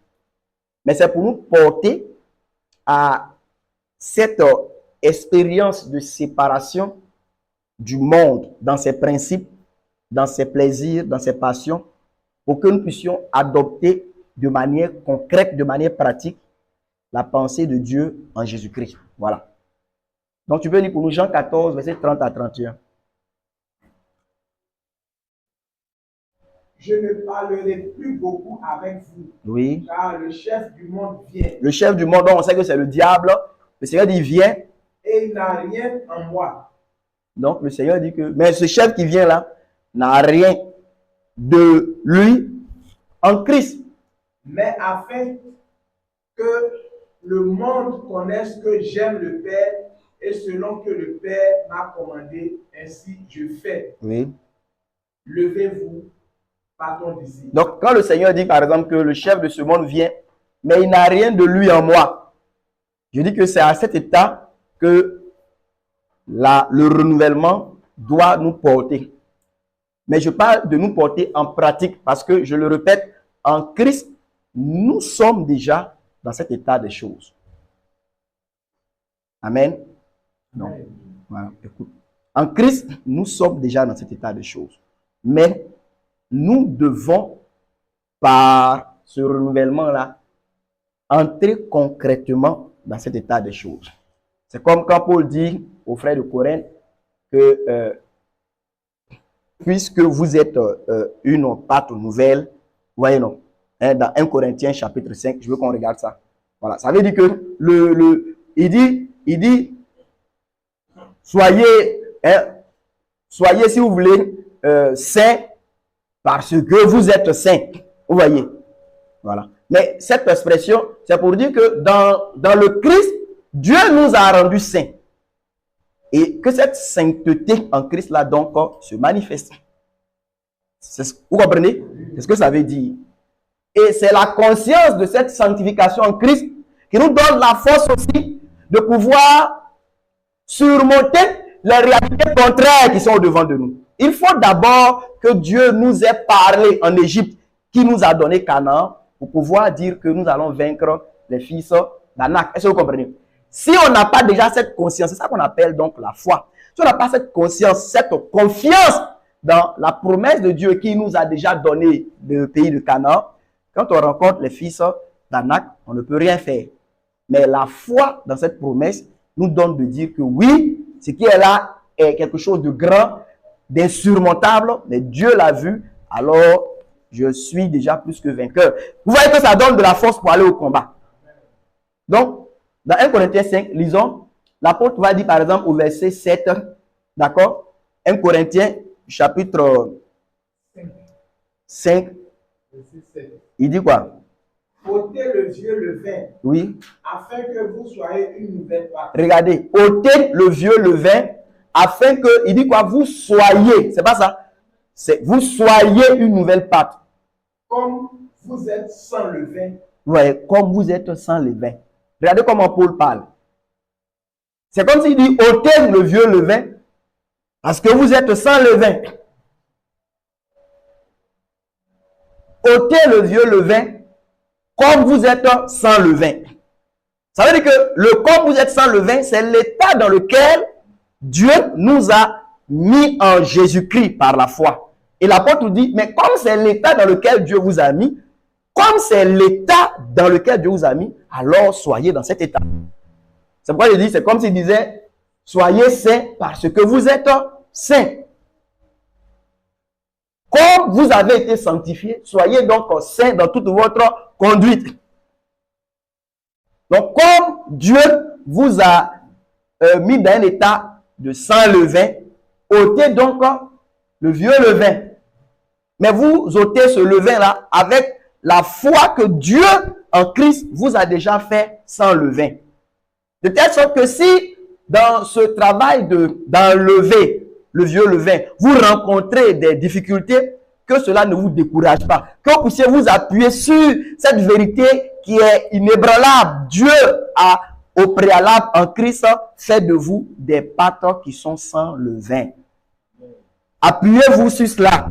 Mais c'est pour nous porter à cette expérience de séparation du monde dans ses principes, dans ses plaisirs, dans ses passions, pour que nous puissions adopter de manière concrète, de manière pratique, la pensée de Dieu en Jésus-Christ. Voilà. Donc, tu peux lire pour nous Jean 14, verset 30 à 31. Je ne parlerai plus beaucoup avec vous, Oui. car le chef du monde vient. Le chef du monde, on sait que c'est le diable. Le Seigneur dit, viens. Et il n'a rien en moi. Donc, le Seigneur dit que, mais ce chef qui vient là, n'a rien de lui en Christ. Mais afin que le monde connaisse que j'aime le Père, et selon que le Père m'a commandé, ainsi je fais. Oui. Levez-vous, partons d'ici. Donc, quand le Seigneur dit, par exemple, que le chef de ce monde vient, mais il n'a rien de lui en moi, je dis que c'est à cet état que le renouvellement doit nous porter. Mais je parle de nous porter en pratique parce que, je le répète, en Christ, nous sommes déjà dans cet état des choses. Amen. Donc, voilà, écoute. En Christ, nous sommes déjà dans cet état des choses. Mais nous devons, par ce renouvellement-là, entrer concrètement dans cet état des choses. C'est comme quand Paul dit aux frères de Corinthe que puisque vous êtes une pâte nouvelle, voyez non, dans 1 Corinthiens chapitre 5, je veux qu'on regarde ça. Voilà, ça veut dire que il dit soyez, soyez si vous voulez saints parce que vous êtes saints. Vous voyez, voilà. Mais cette expression, c'est pour dire que dans le Christ, Dieu nous a rendus saints. Et que cette sainteté en Christ là donc se manifeste. Vous comprenez? C'est ce que ça veut dire. Et c'est la conscience de cette sanctification en Christ qui nous donne la force aussi de pouvoir surmonter les réalités contraires qui sont au-devant de nous. Il faut d'abord que Dieu nous ait parlé en Égypte, qui nous a donné Canaan, pour pouvoir dire que nous allons vaincre les fils d'Anak. Est-ce que vous comprenez? Si on n'a pas déjà cette conscience, c'est ça qu'on appelle donc la foi. Si on n'a pas cette conscience, cette confiance dans la promesse de Dieu qui nous a déjà donné le pays de Canaan, quand on rencontre les fils d'Anak, on ne peut rien faire. Mais la foi dans cette promesse nous donne de dire que oui, ce qui est là est quelque chose de grand, d'insurmontable, mais Dieu l'a vu, alors je suis déjà plus que vainqueur. Vous voyez que ça donne de la force pour aller au combat. Donc, dans 1 Corinthiens 5, lisons, l'apôtre va dire par exemple au verset 7, d'accord? 1 Corinthiens chapitre 5, il dit quoi? Ôtez le vieux levain, Oui. afin que vous soyez une nouvelle pâte. Regardez, ôtez le vieux levain, afin que, il dit quoi? Vous soyez, c'est pas ça? C'est vous soyez une nouvelle pâte. Comme vous êtes sans levain. Ouais, comme vous êtes sans levain. Regardez comment Paul parle. C'est comme s'il dit ôtez le vieux levain, parce que vous êtes sans levain. Ôtez le vieux levain, comme vous êtes sans levain. Ça veut dire que le comme vous êtes sans levain, c'est l'état dans lequel Dieu nous a mis en Jésus-Christ par la foi. Et l'apôtre dit, mais comme c'est l'état dans lequel Dieu vous a mis, comme c'est l'état dans lequel Dieu vous a mis, alors soyez dans cet état. C'est pourquoi je dis, c'est comme s'il disait, soyez saints parce que vous êtes saints. Comme vous avez été sanctifiés, soyez donc saints dans toute votre conduite. Donc, comme Dieu vous a mis dans un état de sans levain, ôtez donc le vieux levain. Mais vous ôtez ce levain-là avec la foi que Dieu en Christ vous a déjà fait sans levain. De telle sorte que si dans ce travail d'enlever le vieux levain, vous rencontrez des difficultés, que cela ne vous décourage pas. Que vous puissiez vous appuyer sur cette vérité qui est inébranlable. Dieu a, au préalable, en Christ, fait de vous des pâtes qui sont sans levain. Appuyez-vous sur cela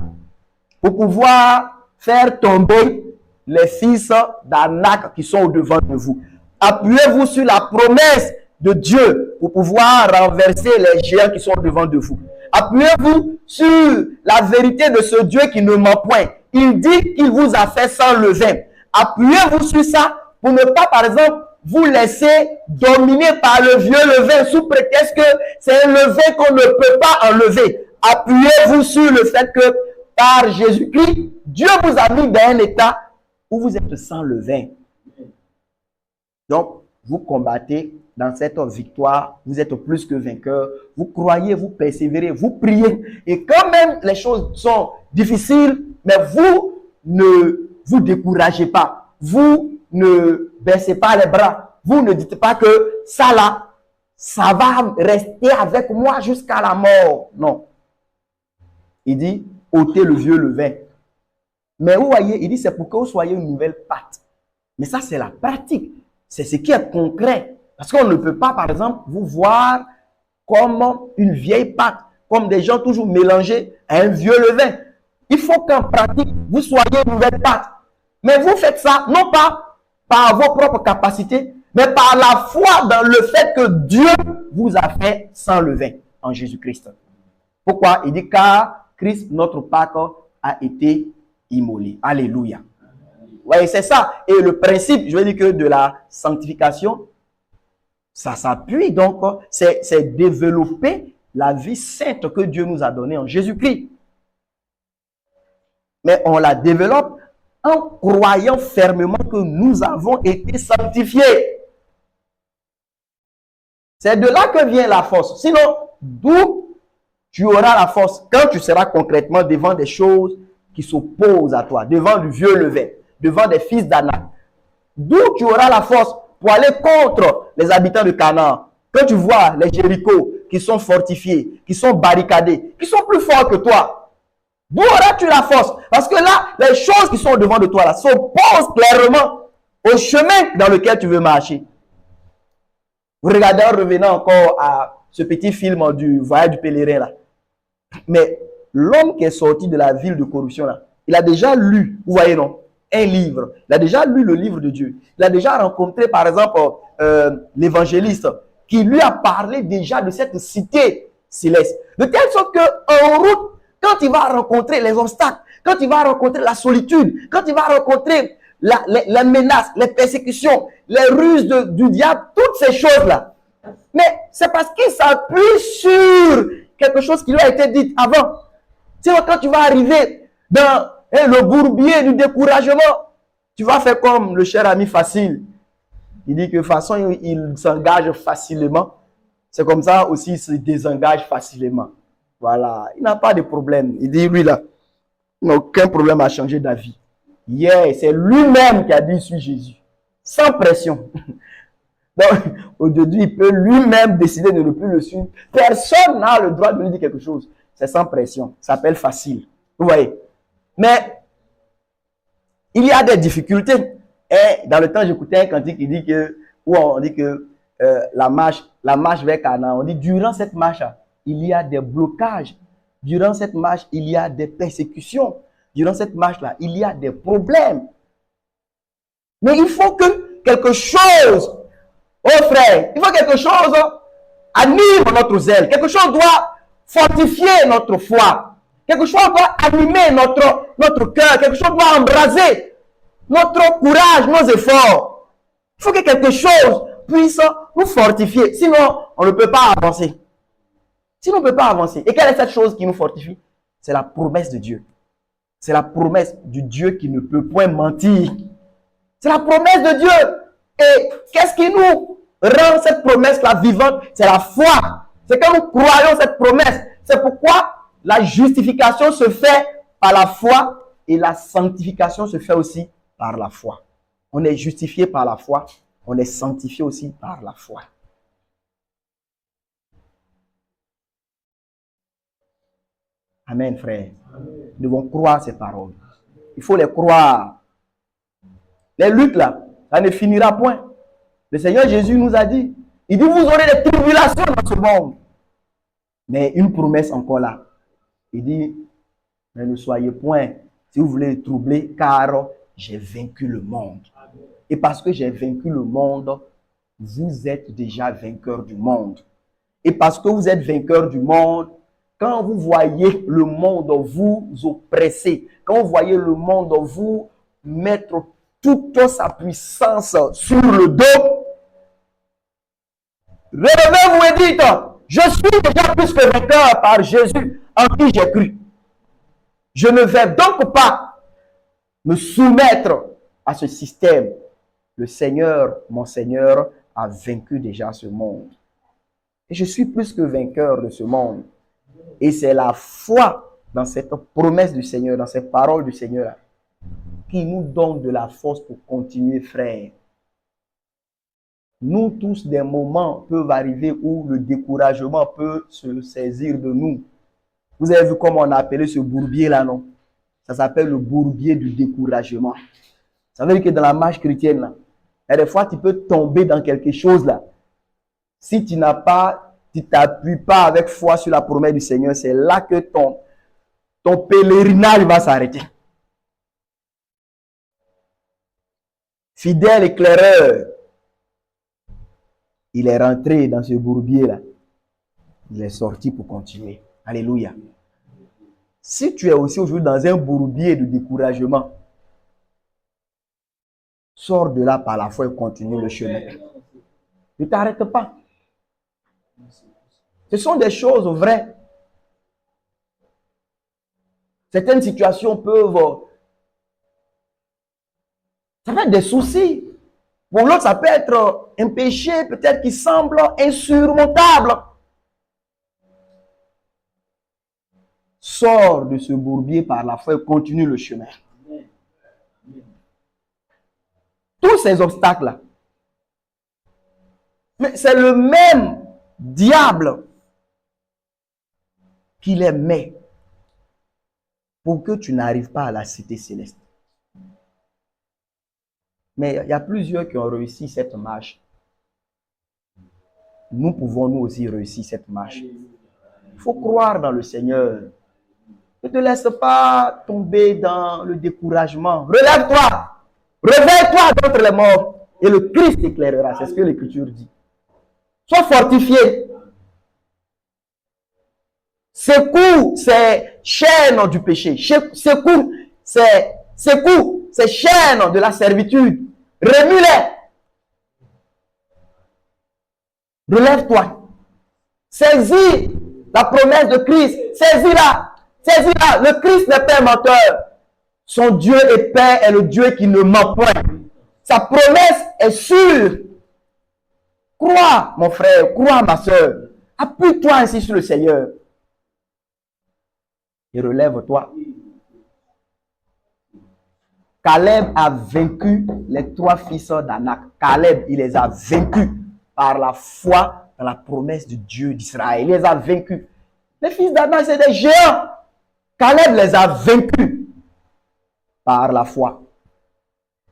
pour pouvoir faire tomber les fils d'Anak qui sont au-devant de vous. Appuyez-vous sur la promesse de Dieu pour pouvoir renverser les géants qui sont au-devant de vous. Appuyez-vous sur la vérité de ce Dieu qui ne ment point. Il dit qu'il vous a fait sans levain. Appuyez-vous sur ça pour ne pas, par exemple, vous laisser dominer par le vieux levain sous prétexte que c'est un levain qu'on ne peut pas enlever. Appuyez-vous sur le fait que par Jésus-Christ, Dieu vous a mis dans un état où vous êtes sans levain. Donc, vous combattez dans cette victoire, vous êtes plus que vainqueur, vous croyez, vous persévérez, vous priez. Et quand même les choses sont difficiles, mais vous ne vous découragez pas. Vous ne baissez pas les bras. Vous ne dites pas que ça là, ça va rester avec moi jusqu'à la mort. Non. Il dit, ôtez le vieux levain. Mais vous voyez, il dit, c'est pour que vous soyez une nouvelle pâte. Mais ça, c'est la pratique. C'est ce qui est concret. Parce qu'on ne peut pas, par exemple, vous voir comme une vieille pâte, comme des gens toujours mélangés à un vieux levain. Il faut qu'en pratique, vous soyez une nouvelle pâte. Mais vous faites ça, non pas par vos propres capacités, mais par la foi dans le fait que Dieu vous a fait sans levain en Jésus-Christ. Pourquoi? Il dit, car Christ, notre Pâque, a été immolé. Alléluia. Oui, c'est ça. Et le principe, je veux dire que de la sanctification, ça s'appuie donc, c'est développer la vie sainte que Dieu nous a donnée en Jésus-Christ. Mais on la développe en croyant fermement que nous avons été sanctifiés. C'est de là que vient la force. Sinon, d'où tu auras la force quand tu seras concrètement devant des choses qui s'opposent à toi, devant du vieux levain, devant des fils d'Anak. D'où tu auras la force pour aller contre les habitants de Canaan. Quand tu vois les Jéricho qui sont fortifiés, qui sont barricadés, qui sont plus forts que toi, d'où auras-tu la force? Parce que là, les choses qui sont devant de toi là s'opposent clairement au chemin dans lequel tu veux marcher. Vous regardez en revenant encore à ce petit film du voyage du pèlerin là. Mais l'homme qui est sorti de la ville de corruption là, il a déjà lu, vous voyez non, un livre. Il a déjà lu le livre de Dieu. Il a déjà rencontré par exemple l'évangéliste qui lui a parlé déjà de cette cité céleste. De telle sorte qu'en route, quand il va rencontrer les obstacles, quand il va rencontrer la solitude, quand il va rencontrer les menaces, les persécutions, les ruses du diable, toutes ces choses-là. Mais c'est parce qu'il s'appuie sur quelque chose qui lui a été dit avant. Sinon, quand tu vas arriver dans le bourbier du découragement, tu vas faire comme le cher ami facile. Il dit que de toute façon, il s'engage facilement. C'est comme ça aussi, il se désengage facilement. Voilà, il n'a pas de problème. Il dit, lui là, il n'a aucun problème à changer d'avis. Yeah, c'est lui-même qui a dit, je suis Jésus. Sans pression. Donc, aujourd'hui, il peut lui-même décider de ne plus le suivre. Personne n'a le droit de lui dire quelque chose. C'est sans pression. Ça s'appelle facile. Vous voyez. Mais, il y a des difficultés. Et dans le temps, j'écoutais un cantique qui dit que, où on dit que la marche vers Canaan, on dit durant cette marche, il y a des blocages. Durant cette marche, il y a des persécutions. Durant cette marche-là, il y a des problèmes. Mais il faut que quelque chose, oh frère, il faut que quelque chose anime notre zèle. Quelque chose doit fortifier notre foi. Quelque chose doit animer notre cœur. Quelque chose doit embraser notre courage, nos efforts. Il faut que quelque chose puisse nous fortifier. Sinon, on ne peut pas avancer. Sinon, on ne peut pas avancer. Et quelle est cette chose qui nous fortifie? C'est la promesse de Dieu. C'est la promesse du Dieu qui ne peut point mentir. C'est la promesse de Dieu. Et qu'est-ce qui nous rend cette promesse-là vivante? C'est la foi. C'est que nous croyons cette promesse. C'est pourquoi la justification se fait par la foi et la sanctification se fait aussi par la foi. On est justifié par la foi. On est sanctifié aussi par la foi. Amen, frère. Nous devons croire ces paroles. Il faut les croire. Les luttes là, ça ne finira point. Le Seigneur Jésus nous a dit, il dit, vous aurez des tribulations dans ce monde. Mais une promesse encore là. Il dit, mais ne soyez point, si vous voulez être troublés, car j'ai vaincu le monde. Et parce que j'ai vaincu le monde, vous êtes déjà vainqueur du monde. Et parce que vous êtes vainqueur du monde, quand vous voyez le monde vous oppresser, quand vous voyez le monde vous mettre toute sa puissance sur le dos, relevez-vous et dites, je suis déjà plus que vainqueur par Jésus en qui j'ai cru. Je ne vais donc pas me soumettre à ce système. Le Seigneur, mon Seigneur, a vaincu déjà ce monde. Et je suis plus que vainqueur de ce monde. Et c'est la foi dans cette promesse du Seigneur, dans ces paroles du Seigneur, qui nous donne de la force pour continuer, frère. Nous tous, des moments peuvent arriver où le découragement peut se saisir de nous. Vous avez vu comment on a appelé ce bourbier là, non? Ça s'appelle le bourbier du découragement. Ça veut dire que dans la marche chrétienne, là, il y a des fois tu peux tomber dans quelque chose là. Si tu t'appuies pas avec foi sur la promesse du Seigneur, c'est là que ton pèlerinage va s'arrêter. Fidèle éclaireur, il est rentré dans ce bourbier-là. Il est sorti pour continuer. Alléluia. Si tu es aussi aujourd'hui dans un bourbier de découragement, sors de là par la foi et continue le chemin. Ne t'arrête pas. Ce sont des choses vraies. Certaines situations peuvent... Ça peut être des soucis. Pour l'autre, ça peut être un péché peut-être qui semble insurmontable. Sors de ce bourbier par la foi et continue le chemin. Tous ces obstacles-là. Mais c'est le même diable qui les met pour que tu n'arrives pas à la cité céleste. Mais il y a plusieurs qui ont réussi cette marche. Nous pouvons nous aussi réussir cette marche. Il faut croire dans le Seigneur. Ne te laisse pas tomber dans le découragement. Relève-toi. Réveille-toi d'entre les morts. Et le Christ éclairera. C'est ce que l'Écriture dit. Sois fortifié. Secoue ces chaînes du péché. Secoue ces chaînes de la servitude. Remue-les. Relève-toi. Saisis la promesse de Christ. Saisis-la. Saisis-la. Le Christ n'est pas un menteur. Son Dieu est Père et le Dieu qui ne ment point. Sa promesse est sûre. Crois, mon frère. Crois, ma soeur. Appuie-toi ainsi sur le Seigneur. Et relève-toi. Caleb a vaincu les 3 fils d'Anak. Caleb, il les a vaincus par la foi dans la promesse de Dieu d'Israël. Il les a vaincus. Les fils d'Anak, c'est des géants. Caleb les a vaincus par la foi.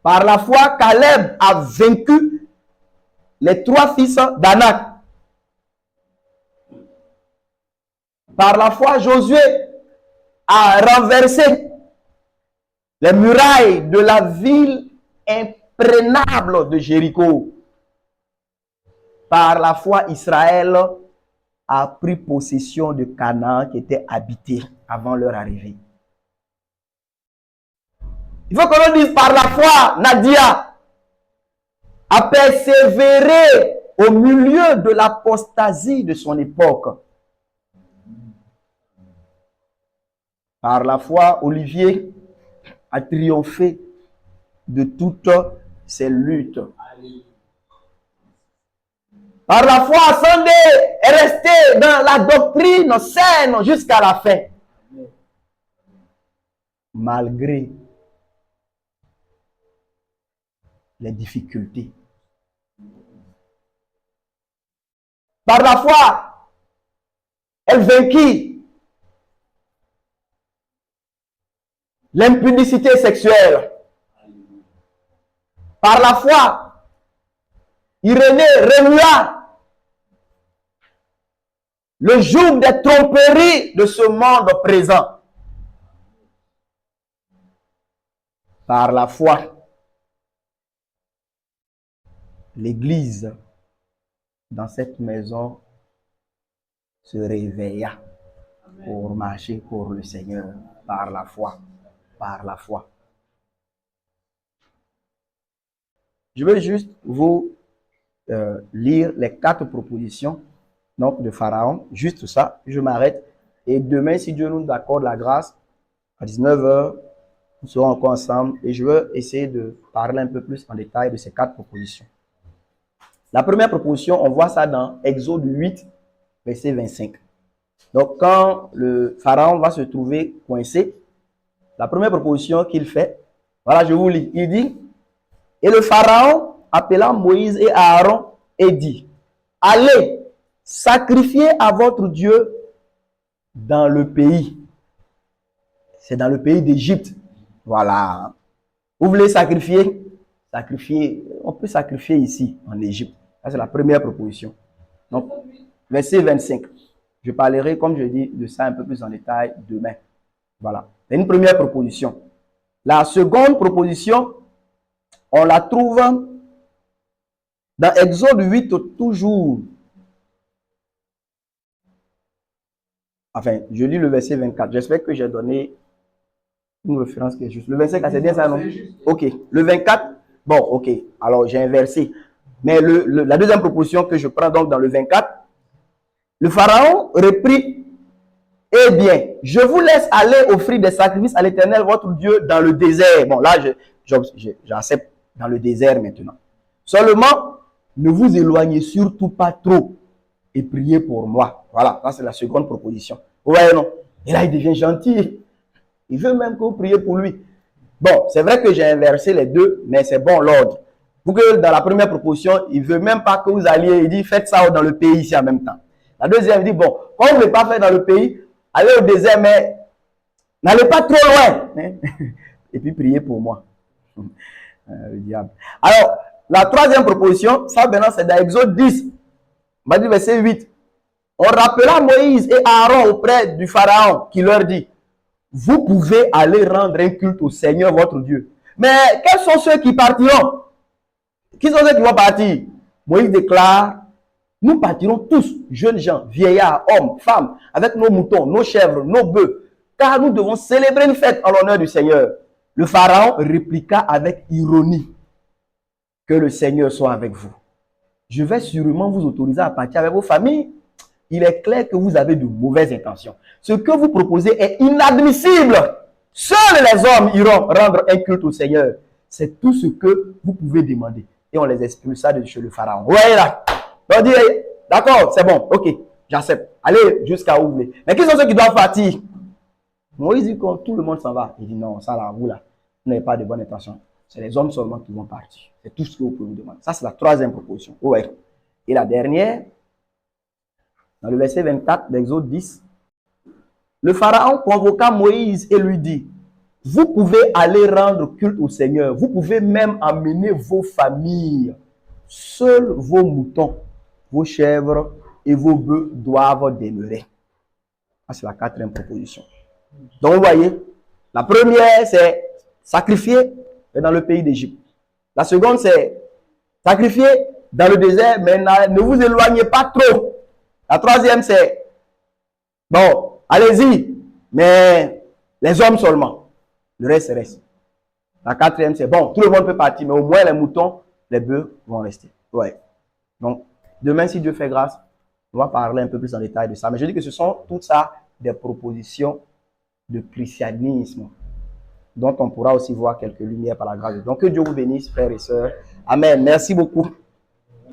Par la foi, Caleb a vaincu les 3 fils d'Anak. Par la foi, Josué a renversé les murailles de la ville imprégnable de Jéricho. Par la foi, Israël a pris possession de Canaan qui était habité avant leur arrivée. Il faut que l'on dise par la foi, Nadia a persévéré au milieu de l'apostasie de son époque. Par la foi, Olivier a triomphé de toutes ses luttes. Par la foi, Sandé est resté dans la doctrine saine jusqu'à la fin. Malgré les difficultés. Par la foi, elle vainquit l'impudicité sexuelle. Par la foi, Irénée remua le joug des tromperies de ce monde présent. Par la foi, l'Église dans cette maison se réveilla pour marcher pour le Seigneur par la foi. Par la foi. Je vais juste vous lire les 4 propositions donc, de Pharaon. Juste ça, je m'arrête. Et demain, si Dieu nous accorde la grâce, à 19h, nous serons encore ensemble. Et je vais essayer de parler un peu plus en détail de ces 4 propositions. La première proposition, on voit ça dans Exode 8, verset 25. Donc, quand le Pharaon va se trouver coincé, la première proposition qu'il fait, voilà, je vous lis. Il dit, et le Pharaon appela Moïse et Aaron et dit, allez, sacrifiez à votre Dieu dans le pays. C'est dans le pays d'Égypte. Voilà. Vous voulez sacrifier? Sacrifier. On peut sacrifier ici, en Égypte. Ça, c'est la première proposition. Donc, verset 25. Je parlerai, comme je dis, de ça un peu plus en détail demain. Voilà. C'est une première proposition. La seconde proposition, on la trouve dans Exode 8 toujours. Enfin, je lis le verset 24. J'espère que j'ai donné une référence qui est juste. Le 25, c'est bien ça, non? Ok. Le 24, bon, ok. Alors, j'ai inversé. Mais la deuxième proposition que je prends donc dans le 24, le Pharaon reprit, eh bien, je vous laisse aller offrir des sacrifices à l'Éternel, votre Dieu, dans le désert. Bon, là, j'accepte dans le désert maintenant. Seulement, ne vous éloignez surtout pas trop et priez pour moi. Voilà, ça c'est la seconde proposition. Vous voyez, non? Et là, il devient gentil. Il veut même que vous priez pour lui. Bon, c'est vrai que j'ai inversé les deux, mais c'est bon l'ordre. Pour que dans la première proposition, il ne veut même pas que vous alliez, il dit, faites ça dans le pays ici en même temps. La deuxième, il dit, bon, quand vous ne voulez pas faire dans le pays, allez au désert, mais n'allez pas trop loin. Et puis priez pour moi. Le diable. Alors, la troisième proposition, ça maintenant c'est dans Exode 10. On va dire verset 8. On rappela Moïse et Aaron auprès du Pharaon qui leur dit, vous pouvez aller rendre un culte au Seigneur votre Dieu. Mais quels sont ceux qui partiront? Qui sont ceux qui vont partir? Moïse déclare, nous partirons tous, jeunes gens, vieillards, hommes, femmes, avec nos moutons, nos chèvres, nos bœufs, car nous devons célébrer une fête en l'honneur du Seigneur. Le Pharaon répliqua avec ironie, que le Seigneur soit avec vous. Je vais sûrement vous autoriser à partir avec vos familles. Il est clair que vous avez de mauvaises intentions. Ce que vous proposez est inadmissible. Seuls les hommes iront rendre un culte au Seigneur. C'est tout ce que vous pouvez demander. Et on les expulsa de chez le Pharaon. Vous voyez là? On dit, d'accord, c'est bon, ok, j'accepte. Allez jusqu'à où vous voulez. Mais qui sont ceux qui doivent partir? Moïse dit que tout le monde s'en va. Il dit non, ça là, vous n'avez pas de bonne intention. C'est les hommes seulement qui vont partir. C'est tout ce que vous pouvez vous demander. Ça, c'est la troisième proposition. Ouais. Et la dernière, dans le verset 24 d'Exode 10, le Pharaon convoqua Moïse et lui dit, vous pouvez aller rendre culte au Seigneur. Vous pouvez même amener vos familles. Seuls vos moutons, vos chèvres et vos bœufs doivent demeurer. Ça, c'est la quatrième proposition. Donc, vous voyez, la première, c'est sacrifier dans le pays d'Égypte. La seconde, c'est sacrifier dans le désert, mais ne vous éloignez pas trop. La troisième, c'est, bon, allez-y, mais les hommes seulement. Le reste reste. La quatrième, c'est, bon, tout le monde peut partir, mais au moins les moutons, les bœufs vont rester. Ouais. Donc, demain, si Dieu fait grâce, on va parler un peu plus en détail de ça. Mais je dis que ce sont tout ça des propositions de christianisme dont on pourra aussi voir quelques lumières par la grâce de Dieu. Donc, que Dieu vous bénisse, frères et sœurs. Amen. Merci beaucoup.